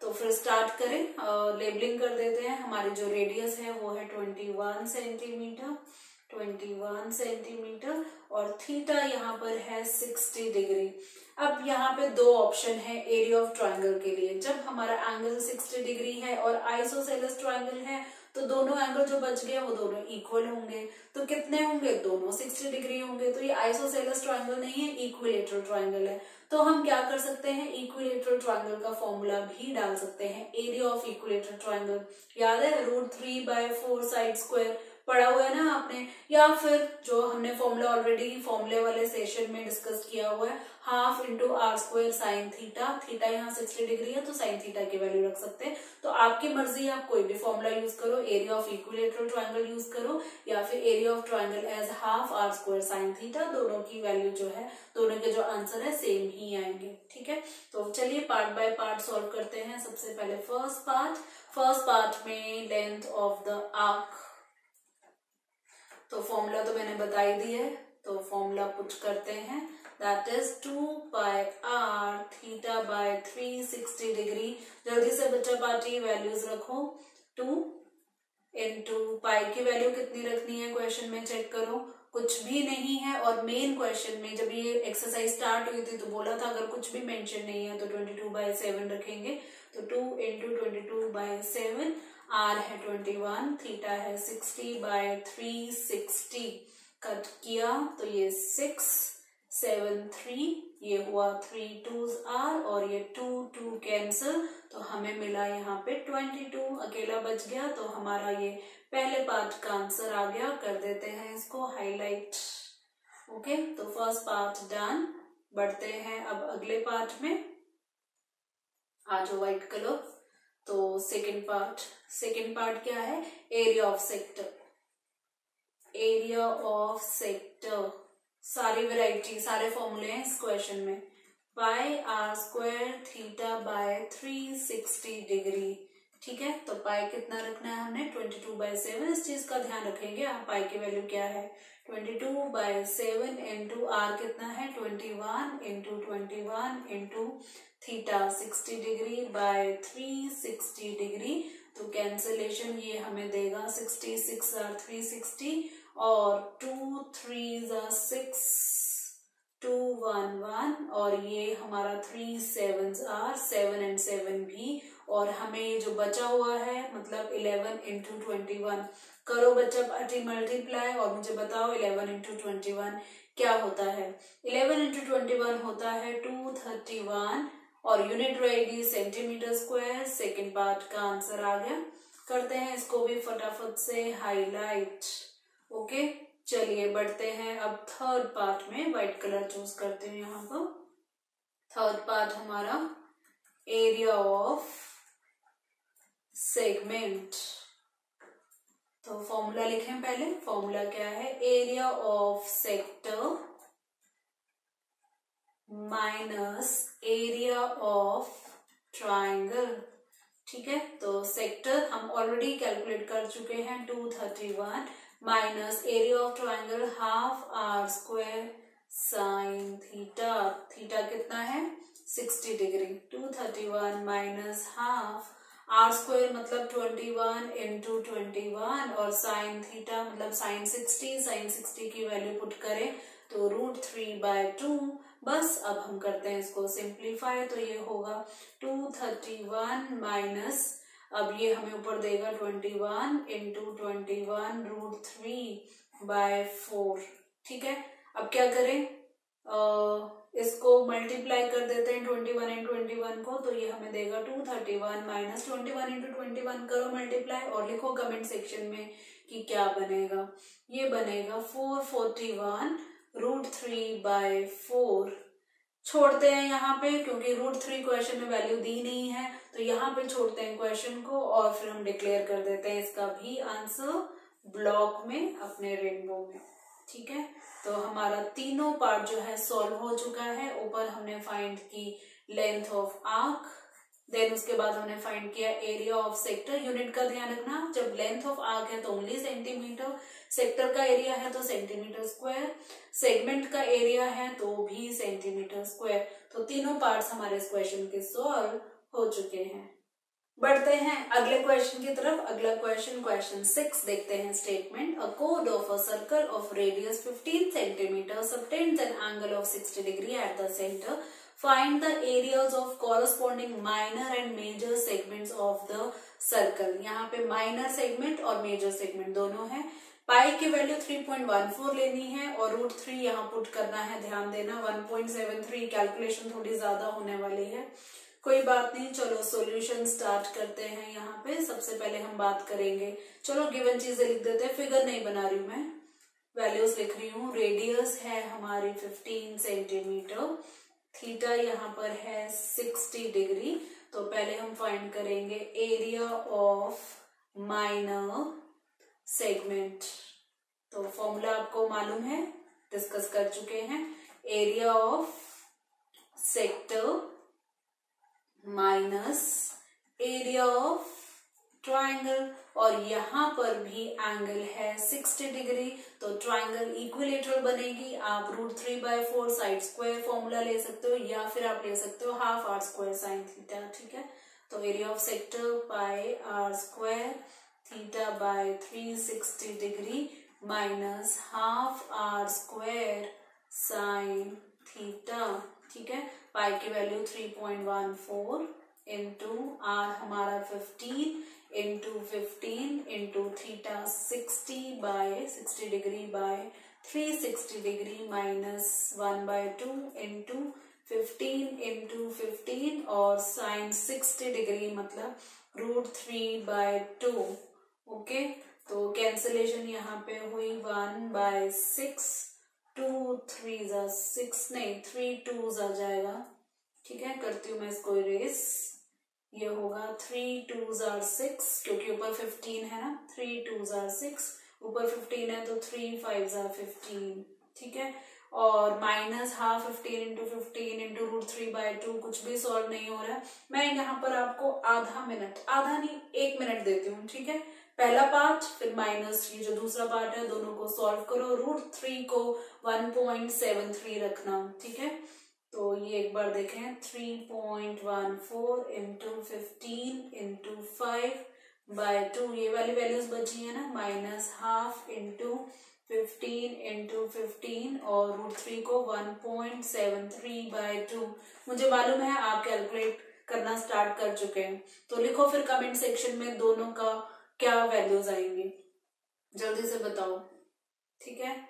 तो फिर स्टार्ट करें, लेबलिंग कर देते हैं। हमारी जो रेडियस है वो है 21 सेंटीमीटर, 21 सेंटीमीटर और थीटा यहाँ पर है 60 डिग्री। अब यहाँ पे 2 ऑप्शन है एरिया ऑफ ट्रायंगल के लिए। जब हमारा एंगल 60 डिग्री है और आइसोसेलेस ट्रायंगल है तो दोनों एंगल जो बच गए वो दोनों इक्वल होंगे। तो कितने होंगे, दोनों 60 डिग्री होंगे। तो ये आइसोसेलेस ट्रायंगल नहीं है, इक्विलेटरल ट्रायंगल है। तो हम क्या कर सकते हैं, इक्विलेटरल ट्रायंगल का फॉर्मूला भी डाल सकते हैं। एरिया ऑफ इक्विलेटरल ट्रायंगल याद है, √3/4 साइड स्क्वायर, पढ़ा हुआ है ना आपने, या फिर जो हमने फॉर्मूला ऑलरेडी फॉर्मूले वाले सेशन में डिस्कस किया हुआ है, half into R square sine theta. Theta यहाँ 60 डिग्री है तो साइन थीटा की वैल्यू रख सकते हैं। तो आपकी मर्जी है, आप कोई भी फॉर्मूला यूज करो, area of equilateral triangle use करो या फिर area of triangle as half R square sine theta. दोनों की वैल्यू जो है, दोनों के जो आंसर है सेम ही आएंगे। ठीक है, तो चलिए पार्ट बाय पार्ट सॉल्व करते हैं। सबसे पहले फर्स्ट पार्ट में लेंथ ऑफ द आर्क, तो फॉर्मूला तो मैंने बता ही दी है, तो फॉर्मूला पुट करते हैं। That is 2 pi are theta by 360 degree. जल्दी से बच्चा पार्टी वैल्यूज रखो। 2 इंटू पाई की वैल्यू कितनी रखनी है क्वेश्चन में चेक करो, कुछ भी नहीं है। और मेन क्वेश्चन में जब ये एक्सरसाइज स्टार्ट हुई थी तो बोला था अगर कुछ भी मेंशन नहीं है तो 22/7 रखेंगे। तो 2 इंटू 22/7, आर है 21, थीटा है 60/360, कट किया तो ये 6 7 3, ये हुआ 3 2s आर और ये 2 कैंसिल, तो हमें मिला यहाँ पे 22, अकेला बच गया। तो हमारा ये पहले पार्ट का आंसर आ गया। कर देते हैं इसको हाईलाइट। ओके, तो फर्स्ट पार्ट डन। बढ़ते हैं अब अगले पार्ट में, आ जाओ व्हाइट कलर। तो सेकंड पार्ट क्या है, area of sector. Area of sector, सारी वैरायटी, सारे फॉर्मूले हैं इस क्वेश्चन में। Pi are square theta by 360 degree. ठीक है, तो पाई कितना रखना है हमने, 22/7। इस चीज का ध्यान रखेंगे आप, पाई की वैल्यू क्या है, 22/7 इंटू आर कितना है, 21 into 21 into theta 60 degree by 360 degree. तो कैंसिलेशन ये हमें देगा 66 आर 360 और 2 3 6 2 1 1 और ये हमारा 3 7 आर 7 एंड 7 भी। और हमें जो बचा हुआ है मतलब 11 इंटू 21, करो बच्चा पार्टी मल्टीप्लाई और मुझे बताओ 11 इंटू 21 क्या होता है। 11 इंटू 21 होता है 231 और यूनिट रहेगी सेंटीमीटर स्क्वायर। सेकेंड पार्ट का आंसर आ गया। करते हैं इसको भी फटाफट से हाईलाइट। ओके, चलिए बढ़ते हैं अब थर्ड पार्ट में। व्हाइट कलर चूज करते हैं यहाँ पर। थर्ड पार्ट हमारा एरिया ऑफ सेगमेंट। तो फॉर्मूला लिखें पहले। फॉर्मूला क्या है, area of sector minus area of triangle. ठीक है, तो सेक्टर हम ऑलरेडी कैलकुलेट कर चुके हैं 231 minus area of triangle half R square sine theta, theta कितना है 60 degree, 231 minus half R square मतलब 21 इंटू 21 और साइन थीटा मतलब साइन 60 की वैल्यू पुट करें तो √3/2। बस अब हम करते हैं इसको सिंप्लीफाई, तो ये होगा 231 माइनस, अब ये हमें ऊपर देगा 21 इंटू 21 √3/4। ठीक है, अब क्या करें, इसको मल्टीप्लाई कर देते हैं 21 इंटू 21 को, तो ये हमें देगा 231 माइनस 21 इंटू 21 करो मल्टीप्लाई और लिखो कमेंट सेक्शन में कि क्या बनेगा। ये बनेगा 441 √3/4। छोड़ते हैं यहाँ पे क्योंकि √3 क्वेश्चन में वैल्यू दी नहीं है, तो यहाँ पे छोड़ते हैं क्वेश्चन को और फिर हम डिक्लेयर कर देते हैं इसका भी आंसर ब्लॉक में अपने रेनबो में। ठीक है, तो हमारा तीनों पार्ट जो है सॉल्व हो चुका है। ऊपर हमने फाइंड की लेंथ ऑफ आर्क, देन उसके बाद हमने फाइंड किया एरिया ऑफ सेक्टर। यूनिट का ध्यान रखना, जब लेंथ ऑफ आर्क है तो ओनली सेंटीमीटर, सेक्टर का एरिया है तो सेंटीमीटर स्क्वायर, सेगमेंट का एरिया है तो भी सेंटीमीटर स्क्वायर। तो तीनों पार्ट्स हमारे इस क्वेश्चन के सॉल्व हो चुके हैं। बढ़ते हैं अगले क्वेश्चन की तरफ। अगला क्वेश्चन 6 देखते हैं। स्टेटमेंट, अ कोड of a circle of radius 15 centimetre subtends an angle of 60 degree at the centre, find the areas of corresponding minor and major segments of the circle. यहाँ पे माइनर सेगमेंट और major segment दोनों है। पाई की value 3.14 लेनी है और √3 यहाँ पुट करना है, ध्यान देना 1.73, कैलकुलेशन थोड़ी ज्यादा होने वाली है, कोई बात नहीं। चलो सॉल्यूशन स्टार्ट करते हैं। यहाँ पे सबसे पहले हम बात करेंगे, चलो गिवन चीजें लिख देते हैं, फिगर नहीं बना रही हूं मैं, वैल्यूज लिख रही हूँ। रेडियस है हमारी 15 सेंटीमीटर, थीटा यहाँ पर है 60 डिग्री। तो पहले हम फाइंड करेंगे एरिया ऑफ माइनर सेगमेंट। तो फॉर्मूला आपको मालूम है, डिस्कस कर चुके हैं। Area of sector minus area of triangle, और यहाँ पर भी एंगल है 60 डिग्री, तो ट्राइंगल इक्विलेटरल बनेगी। आप √3/4 साइड स्क्वायर फॉर्मूला ले सकते हो या फिर आप ले सकते हो half R square sine theta. ठीक है, तो area of sector pi are square theta by 360 degree minus half R square sine theta. ठीक है, पाई की वैल्यू 3.14 इंटू आर हमारा 15 into 15 into theta 60 degree by 360 degree minus 1/2 into 15 into 15 और sign 60 degree मतलब √3/2। Okay, तो कैंसिलेशन यहाँ पे हुई 1/6, 2 3 6 नहीं 3 2 आ जाएगा। ठीक है, करती हूँ मैं इसको इरेज, ये होगा 3 2 6 क्योंकि ऊपर 15 है ना, 3 2 6, ऊपर 15 है तो 3 5 15। ठीक है, और माइनस हाफ 15 इंटू 15 इंटू √3/2 कुछ भी सॉल्व नहीं हो रहा है। मैं यहाँ पर आपको आधा नहीं 1 मिनट देती हूँ। ठीक है, पहला पार्ट फिर माइनस ये जो दूसरा पार्ट है, दोनों को सॉल्व करो। √3 को 1.73 रखना। ठीक है, तो ये एक बार देखें, 3.14 इंटू 15 इंटू 5/2, ये वाली वैल्यूज बची है ना, माइनस हाफ इंटू 15 इंटू 15 और √3 को 1.73/2। मुझे मालूम है आप कैलकुलेट करना स्टार्ट कर चुके हैं, तो लिखो फिर कमेंट सेक्शन में दोनों का क्या वैल्यूज आएंगी, जल्दी से बताओ। ठीक है,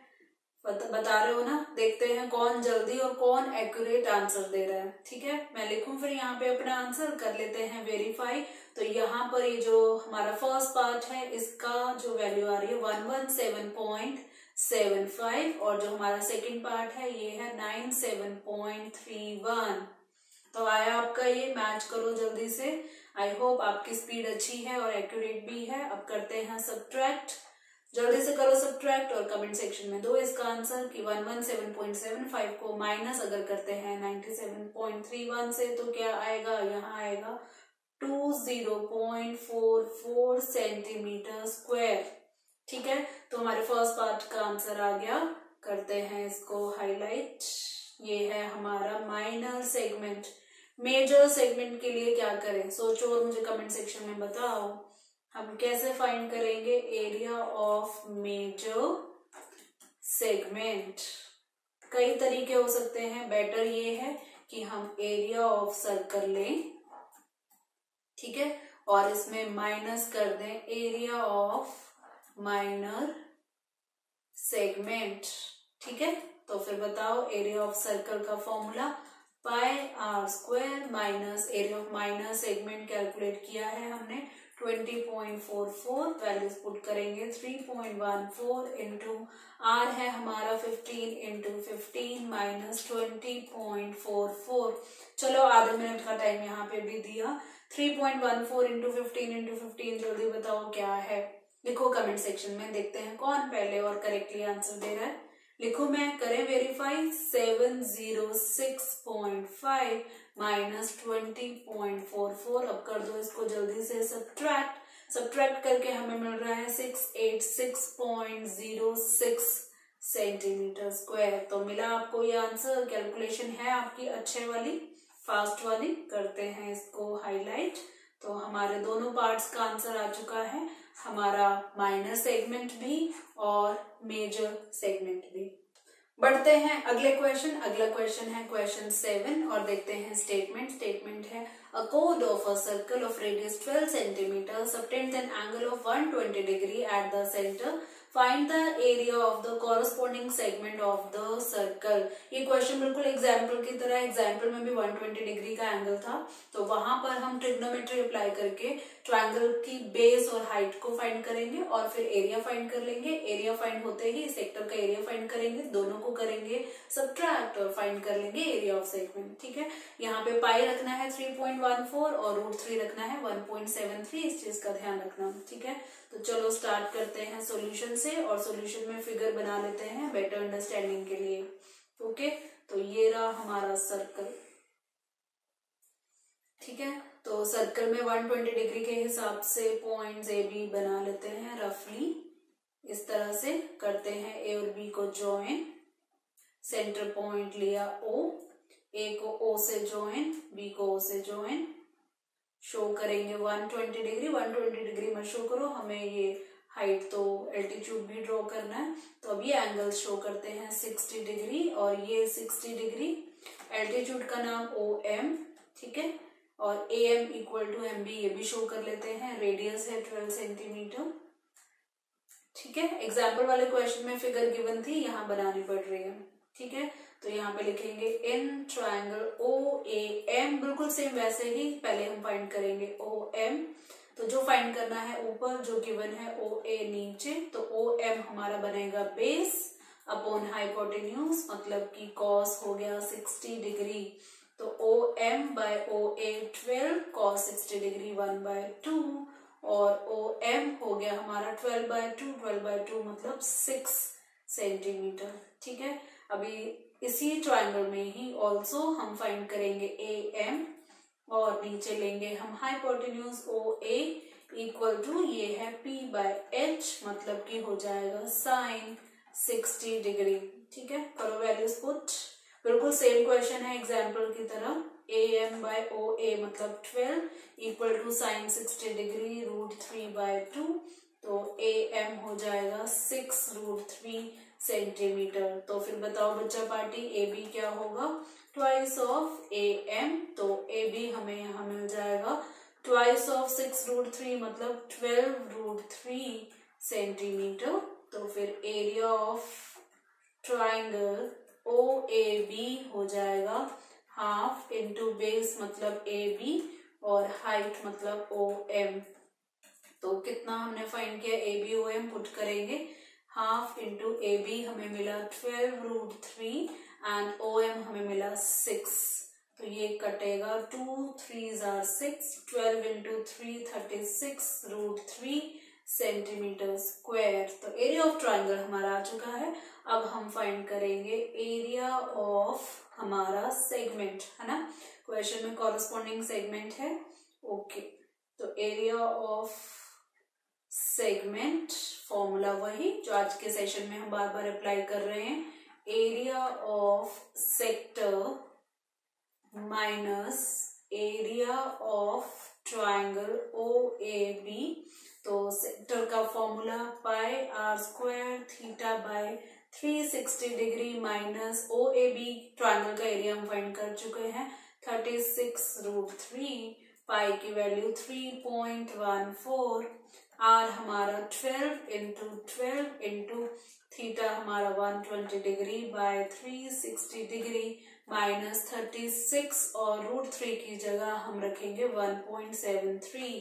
बता रहे हो ना, देखते हैं कौन जल्दी और कौन एक्यूरेट आंसर दे रहा है। ठीक है, मैं लिखूं फिर यहाँ पे अपना आंसर, कर लेते हैं वेरीफाई। तो यहाँ पर ये जो हमारा फर्स्ट पार्ट है इसका जो वैल्यू आ रही है 117.75 और जो हमारा सेकंड पार्ट है ये है 97.31। तो आया आपका, ये मैच करो जल्दी से। आई होप आपकी स्पीड अच्छी है और एक्यूरेट भी है। अब करते हैं सब्ट्रैक्ट, जल्दी से करो सब्ट्रैक्ट और कमेंट सेक्शन में दो इसका आंसर कि 117.75 को माइनस अगर करते हैं 97.31 से तो क्या आएगा, यहाँ आएगा 20.44 सेंटीमीटर स्क्वायर। ठीक है, तो हमारे फर्स्ट पार्ट का आंसर आ गया। करते हैं इसको हाईलाइट। ये है हमारा माइनर सेगमेंट। मेजर सेगमेंट के लिए क्या करें सोचो और मुझे कमेंट सेक्शन में बताओ। हम कैसे फाइंड करेंगे एरिया ऑफ मेजर सेगमेंट? कई तरीके हो सकते हैं। बेटर ये है कि हम एरिया ऑफ सर्कल लें, ठीक है, और इसमें माइनस कर दें एरिया ऑफ माइनर सेगमेंट। ठीक है, तो फिर बताओ एरिया ऑफ सर्कल का formula pi are square minus area of minor segment calculate किया है हमने 20.44। वैल्यूज पुट करेंगे 3.14 इंटू आर है हमारा 15 इंटू 15 माइनस 20.44। चलो आधे मिनट का टाइम यहाँ पे भी दिया। 3.14 इंटू 15 इंटू 15 जल्दी बताओ क्या है। लिखो कमेंट सेक्शन में, देखते हैं कौन पहले और करेक्टली आंसर दे रहा है। लिखो, मैं करें वेरीफाई। 706.5 माइनस 20.44। अब कर दो इसको जल्दी से सब्ट्रैक्ट करके हमें मिल रहा है 686.06 सेंटीमीटर स्क्वायर। तो मिला आपको ये आंसर। कैलकुलेशन है आपकी अच्छे वाली, फास्ट वाली। करते हैं इसको हाईलाइट। तो हमारे दोनों पार्ट्स का आंसर आ चुका है, हमारा माइनर सेगमेंट भी और मेजर सेगमेंट भी। बढ़ते हैं अगले क्वेश्चन। अगला क्वेश्चन है क्वेश्चन 7 और देखते हैं स्टेटमेंट है अ कोड of a circle of radius 12 centimetre subtends an angle of 120 degree at the centre. Find the area of the corresponding segment of the circle. ये क्वेश्चन बिल्कुल एग्जाम्पल की तरह, एग्जाम्पल में भी 120 डिग्री का एंगल था, तो वहां पर हम ट्रिग्नोमेट्री अप्लाई करके ट्रायंगल की बेस और हाइट को फाइंड करेंगे और फिर एरिया फाइंड कर लेंगे। एरिया फाइंड होते ही सेक्टर का एरिया फाइंड करेंगे, दोनों को करेंगे सब्ट्रैक्ट और फाइंड कर लेंगे एरिया ऑफ सेगमेंट। ठीक है, यहाँ पे पाई रखना है 3.14 और √3 रखना है 1.73। इस चीज का ध्यान रखना। ठीक है, तो चलो स्टार्ट करते हैं सॉल्यूशन से और सॉल्यूशन में फिगर बना लेते हैं बेटर अंडरस्टैंडिंग के लिए। ओके, तो ये रहा हमारा सर्कल। ठीक है, तो सर्कल में 120 डिग्री के हिसाब से पॉइंट्स ए बी बना लेते हैं रफली। इस तरह से करते हैं ए और बी को ज्वाइन। सेंटर पॉइंट लिया ओ, ए को ओ से ज्वाइन, बी को ओ से ज्वाइन। शो करेंगे 120 डिग्री। 120 डिग्री में शो करो, हमें ये हाइट तो एल्टीट्यूड भी ड्रॉ करना है, तो अब ये एंगल शो करते हैं 60 डिग्री और ये 60 डिग्री। एल्टीट्यूड का नाम ओ एम। ठीक है, और A M equal to M B ये भी शो कर लेते हैं। रेडियस है 12 सेंटीमीटर। ठीक है, एग्जाम्पल वाले क्वेश्चन में फिगर गिवन थी, यहाँ बनानी पड़ रही है। ठीक है, तो यहाँ पे लिखेंगे in triangle O A M, बिल्कुल सेम वैसे ही पहले हम फाइंड करेंगे ओ एम। तो जो फाइंड करना है ऊपर, जो गिवन है ओ ए नीचे, तो ओ एम हमारा बनेगा बेस अपॉन हाइपोटेन्यूज, मतलब कि कॉस हो गया 60 डिग्री। तो ओ एम बाय ओ ए 12 कॉस 60 डिग्री 1/2 और ओ एम हो गया हमारा 12/2। 12/2 मतलब 6 सेंटीमीटर। ठीक है, अभी इसी ट्रायंगल में ही ऑल्सो हम फाइंड करेंगे ए एम और नीचे लेंगे हम hypotenuse O A equal to ये है पी बाय एच, मतलब कि हो जाएगा साइन 60 डिग्री। ठीक है, करो वैल्यूज पुट। बिल्कुल सेम क्वेश्चन है एग्जाम्पल की तरह। ए एम बाय ओ ए मतलब 12 इक्वल टू साइन 60 डिग्री √3/2। तो ए एम हो जाएगा 6√3 सेंटीमीटर। तो फिर बताओ बच्चा पार्टी ए बी क्या होगा? Twice of A M. तो ए बी हमें यहाँ मिल जाएगा ट्वाइस ऑफ 6√3 मतलब 12√3 सेंटीमीटर। तो फिर area of triangle O A B हो जाएगा हाफ इंटू बेस मतलब ए बी और हाइट मतलब ओ एम। तो कितना हमने फाइंड किया? A B O M put करेंगे, हाफ इंटू ए बी हमें मिला 12√3 एंड ओ एम हमें मिला 6। तो ये कटेगा 2 3s are 6, 12 into 3 36√3 centimetre square. तो एरिया ऑफ ट्राइंगल हमारा आ चुका है। अब हम फाइंड करेंगे एरिया ऑफ हमारा सेगमेंट, है ना। क्वेश्चन में कॉरस्पॉन्डिंग सेगमेंट है ओके, तो एरिया ऑफ सेगमेंट फॉर्मूला वही जो आज के सेशन में हम बार बार अप्लाई कर रहे हैं, area of sector minus area of triangle OAB। तो सेक्टर का formula pi are square theta by 360 degree minus OAB, triangle का एरिया हम फाइंड कर चुके हैं 36√3, पाई की वैल्यू 3.14, आर हमारा 12 इंटू 12 इंटू थीटा हमारा 120 डिग्री बाय 360 डिग्री माइनस 36 और √3 की जगह हम रखेंगे 1.73।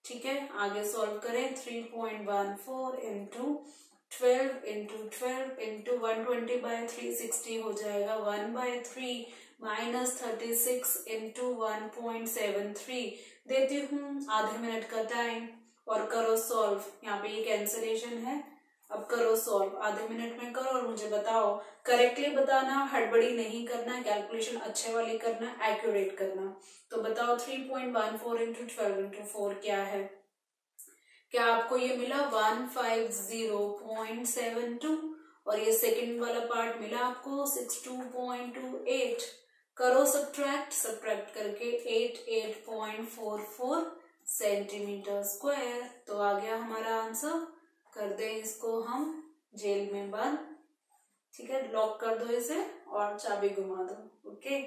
ठीक है, आगे सॉल्व करें। 3.14 इंटू 12 इंटू 12 इंटू 120 बाय 360 हो जाएगा 1/3 माइनस 36 इंटू 1.73। देती हूँ आधे मिनट का टाइम और करो सॉल्व। यहाँ पे ये कैंसिलेशन है, अब करो सॉल्व, आधे मिनट में करो और मुझे बताओ। करेक्टली बताना, हड़बड़ी नहीं करना, कैलकुलेशन अच्छे वाली करना, एक्यूरेट करना। तो बताओ 3.14 इंटू 12 इंटू 4 क्या है? क्या आपको ये मिला 150.72 और ये सेकंड वाला पार्ट मिला आपको 62.28। करो सब्ट्रैक्ट करके 88.44 सेंटीमीटर स्क्वायर। तो आ गया हमारा आंसर। कर दें इसको हम जेल में बंद। ठीक है, लॉक कर दो इसे और चाबी घुमा दो। ओके,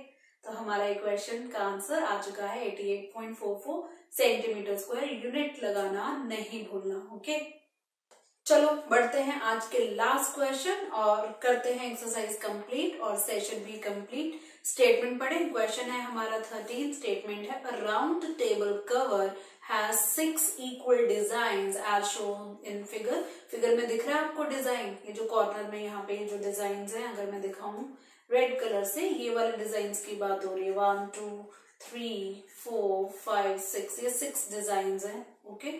तो हमारा इक्वेशन का आंसर आ चुका है 88.44 सेंटीमीटर स्क्वायर। यूनिट लगाना नहीं भूलना। ओके, चलो बढ़ते हैं आज के लास्ट क्वेश्चन और करते हैं एक्सरसाइज कंप्लीट और सेशन भी कंप्लीट। स्टेटमेंट पढ़ें। क्वेश्चन है हमारा 13। स्टेटमेंट है a round table cover has 6 equal design as shown in figure. Figure में दिख रहा है आपको डिजाइन, ये जो कॉर्नर में यहाँ पे ये जो डिजाइन है, अगर मैं दिखाऊं रेड कलर से, ये वाले डिजाइन की बात हो रही है। 1 2 3 4 5 6, ये 6 डिजाइन है। Okay,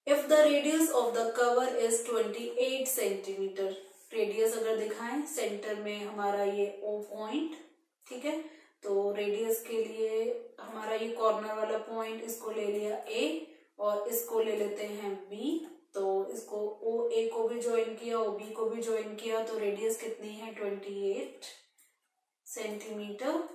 if the radius of the cover is 28 centimetre, radius अगर दिखाएं सेंटर में हमारा ये O पॉइंट, ठीक है, तो रेडियस के लिए हमारा ये कॉर्नर वाला पॉइंट, इसको ले लिया A और इसको ले लेते हैं B। तो इसको OA को भी ज्वाइन किया, OB को भी ज्वाइन किया, तो रेडियस कितनी है 28 सेंटीमीटर।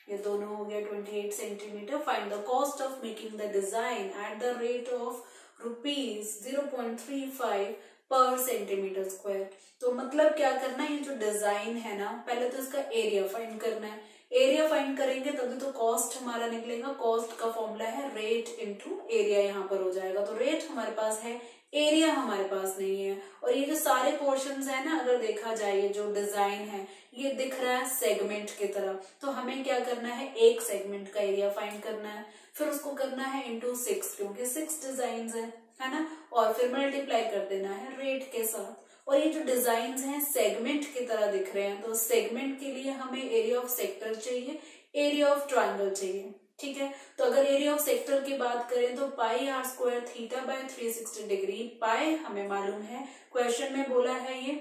ये दोनों हो गया 28 centimetre. Find the cost of making the design at the rate of ₹0.35 पर सेंटीमीटर स्क्वायर। तो मतलब क्या करना है, ये जो डिजाइन है ना, पहले तो इसका एरिया फाइंड करना है। एरिया फाइंड करेंगे तभी तो कॉस्ट हमारा निकलेगा। कॉस्ट का फॉर्मूला है रेट इनटू एरिया, यहाँ पर हो जाएगा। तो रेट हमारे पास है, एरिया हमारे पास नहीं है। और ये जो सारे पोर्शंस है ना, अगर देखा जाए ये जो डिजाइन है ये दिख रहा है सेगमेंट की तरह, तो हमें क्या करना है, एक सेगमेंट का एरिया फाइंड करना है, फिर उसको करना है इंटू 6 क्योंकि 6 डिजाइन है ना, और फिर मल्टीप्लाई कर देना है रेट के साथ। और ये जो डिजाइन हैं सेगमेंट की तरह दिख रहे हैं, तो सेगमेंट के लिए हमें एरिया ऑफ सेक्टर चाहिए, एरिया ऑफ ट्राइंगल चाहिए। ठीक है, तो अगर एरिया ऑफ सेक्टर की बात करें तो pi are square theta by 360 degree. Pi हमें मालूम है, क्वेश्चन में बोला है, ये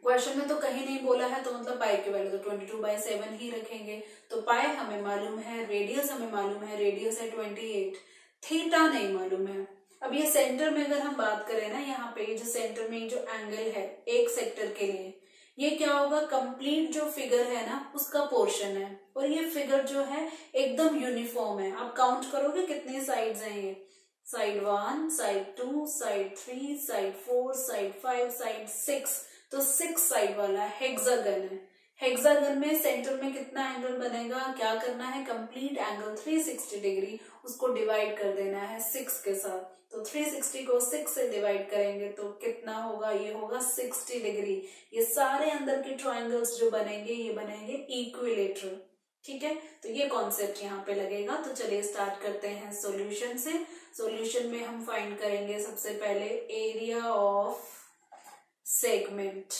क्वेश्चन में तो कहीं नहीं बोला है, तो मतलब पाई की वैल्यू तो 22/7 ही रखेंगे। तो पाई हमें मालूम है, रेडियस हमें मालूम है, रेडियस है 28, थीटा नहीं मालूम है। अब ये सेंटर में अगर हम बात करें ना, यहाँ पे जो सेंटर में जो एंगल है एक सेक्टर के लिए, ये क्या होगा, कंप्लीट जो फिगर है ना उसका पोर्शन है। और ये फिगर जो है एकदम यूनिफॉर्म है। आप काउंट करोगे कितनी साइड्स हैं, ये side 1, side 2, side 3, side 4, side 5, side 6, तो 6 साइड वाला हेक्सागन है। हेक्सागन में सेंटर में कितना एंगल बनेगा, क्या करना है, कंप्लीट एंगल 360 डिग्री, उसको डिवाइड कर देना है 6 के साथ। तो 360 को 6 से डिवाइड करेंगे तो कितना होगा, ये होगा 60 डिग्री। ये सारे अंदर के ट्राइंगल्स जो बनेंगे ये बनेंगे इक्विलेटरल। ठीक है, तो ये कॉन्सेप्ट यहाँ पे लगेगा। तो चलिए स्टार्ट करते हैं सॉल्यूशन से। सॉल्यूशन में हम फाइंड करेंगे सबसे पहले एरिया ऑफ सेगमेंट।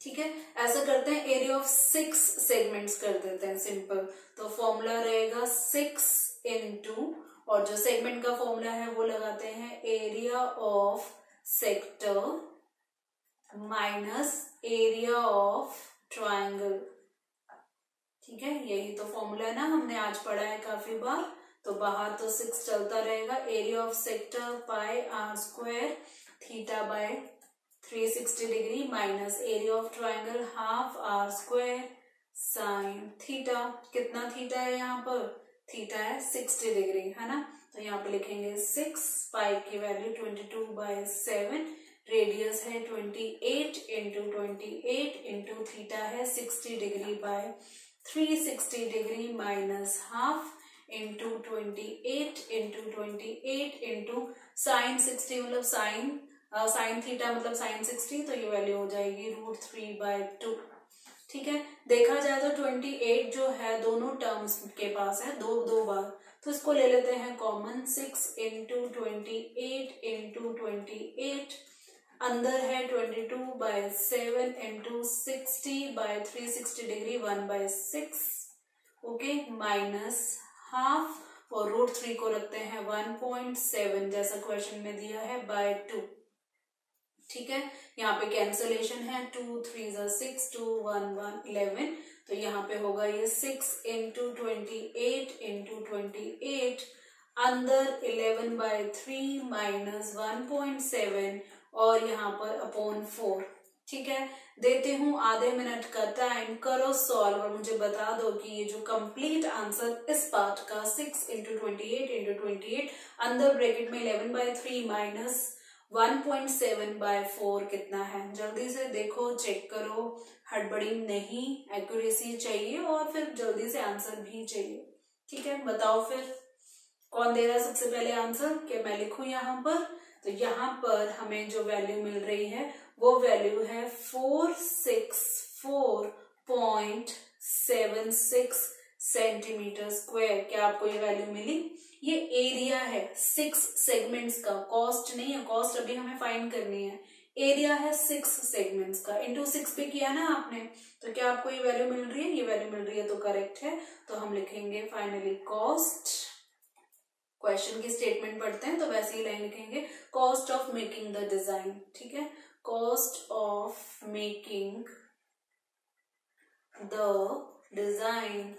ठीक है, ऐसा करते हैं, एरिया ऑफ 6 सेगमेंट्स कर देते हैं सिंपल। तो फॉर्मूला रहेगा 6 इंटू, और जो सेगमेंट का फॉर्मूला है वो लगाते हैं area of sector minus area of triangle. ठीक है, यही तो फॉर्मूला है ना, हमने आज पढ़ा है काफी बार। तो बाहर तो 6 चलता रहेगा। Area of sector pi are square theta by 360 degree minus area of triangle half R square sine theta. कितना थीटा है यहाँ पर? थीटा है 60 डिग्री, है ना। तो यहाँ पे लिखेंगे 6, पाई की वैल्यू 22/7, रेडियस है 28 इंटू 28 इंटू थीटा है 60 degree by 360 degree minus half into 28 into 28 into sine 60 मतलब साइन थीटा मतलब साइन 60, तो ये वैल्यू हो जाएगी √3/2। ठीक है, देखा जाए तो 28 जो है दोनों टर्म्स के पास है, दो बार, तो इसको ले लेते हैं कॉमन। 6 इंटू 28 इंटू 28, अंदर है 22/7 into 60/360 degree 1/6, okay, minus half और √3 को रखते हैं 1.7 जैसा क्वेश्चन में दिया है बाय 2। ठीक है, यहाँ पे कैंसलेशन है, 2 3 6, 2 1 1 11, तो यहाँ पे होगा ये 6 इंटू 28 इंटू 28, अंदर 11/3 माइनस 1.7 और यहाँ पर अपॉन 4। ठीक है, देती हूँ आधे मिनट का टाइम, करो सॉल्व और मुझे बता दो कि ये जो कंप्लीट आंसर इस पार्ट का 6 इंटू 28 इंटू 28 अंदर ब्रैकेट में 11/3 माइनस 1.7/4 कितना है। जल्दी से देखो, चेक करो, हड़बड़ी नहीं, एक्यूरेसी चाहिए और फिर जल्दी से आंसर भी चाहिए। ठीक है, बताओ फिर कौन दे रहा है सबसे पहले आंसर, कि मैं लिखूं यहाँ पर। तो यहाँ पर हमें जो वैल्यू मिल रही है वो वैल्यू है 464.76 सेंटीमीटर स्क्वायर। क्या आपको ये वैल्यू मिली? ये एरिया है 6 सेगमेंट्स का, कॉस्ट नहीं है, कॉस्ट अभी हमें फाइंड करनी है। एरिया है 6 सेगमेंट्स का, इंटू 6 पे किया ना आपने, तो क्या आपको ये वैल्यू मिल रही है? ये वैल्यू मिल रही है तो करेक्ट है। तो हम लिखेंगे फाइनली कॉस्ट, क्वेश्चन की स्टेटमेंट पढ़ते हैं तो वैसे ही लाइन लिखेंगे, cost of making the design. ठीक है, cost of making the design.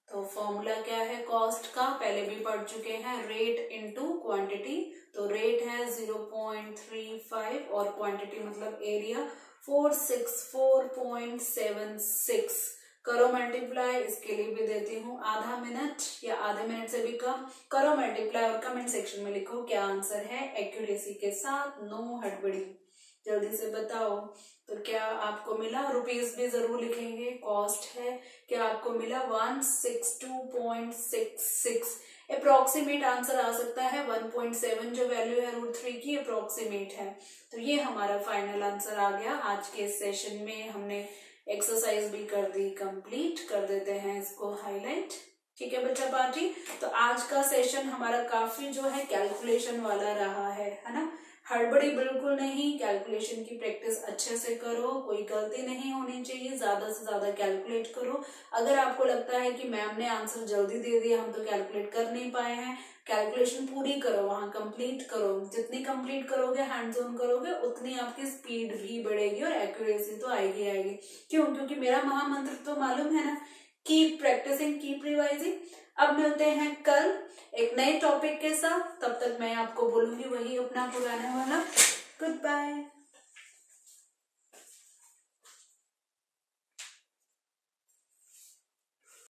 तो फॉर्मूला क्या है कॉस्ट का? पहले भी पढ़ चुके हैं, रेट इनटू क्वांटिटी। तो रेट है 0.35 और क्वांटिटी मतलब एरिया 464.76। करो मल्टीप्लाई, इसके लिए भी देती हूँ आधा मिनट या आधे मिनट से भी कम। करो मल्टीप्लाई और कमेंट सेक्शन में लिखो क्या आंसर है, एक्यूरेसी के साथ, नो हड़बड़ी, जल्दी से बताओ। तो क्या आपको मिला? रुपीस भी जरूर लिखेंगे, कॉस्ट है, क्या आपको मिला? 162.66। अप्रोक्सीमेट आंसर आ सकता है 1.7 जो वैल्यू है √3 की, अप्रोक्सीमेट है। तो ये हमारा फाइनल आंसर आ गया। आज के सेशन में हमने एक्सरसाइज भी कर दी कंप्लीट, कर देते हैं इसको हाईलाइट। ठीक है बच्चा पार्टी, तो आज का सेशन हमारा काफी जो है कैलकुलेशन वाला रहा है ना। हड़बड़ी बिल्कुल नहीं, कैलकुलेशन की प्रैक्टिस अच्छे से करो, कोई गलती नहीं होनी चाहिए, ज्यादा से ज्यादा कैलकुलेट करो। अगर आपको लगता है कि मैम ने आंसर जल्दी दे दिया, हम तो कैलकुलेट कर नहीं पाए हैं, कैलकुलेशन पूरी करो, वहां कंप्लीट करो। जितनी कंप्लीट करोगे, हैंड्स ऑन करोगे, उतनी आपकी स्पीड भी बढ़ेगी और एक्यूरेसी तो आएगी आएगी। क्यों? क्योंकि मेरा महामंत्र तो मालूम है ना, कीप प्रैक्टिसिंग, कीप रिवाइजिंग। अब मिलते हैं कल एक नए टॉपिक के साथ, तब तक मैं आपको बोलूंगी वही अपना पुराने वाला गुड बाय।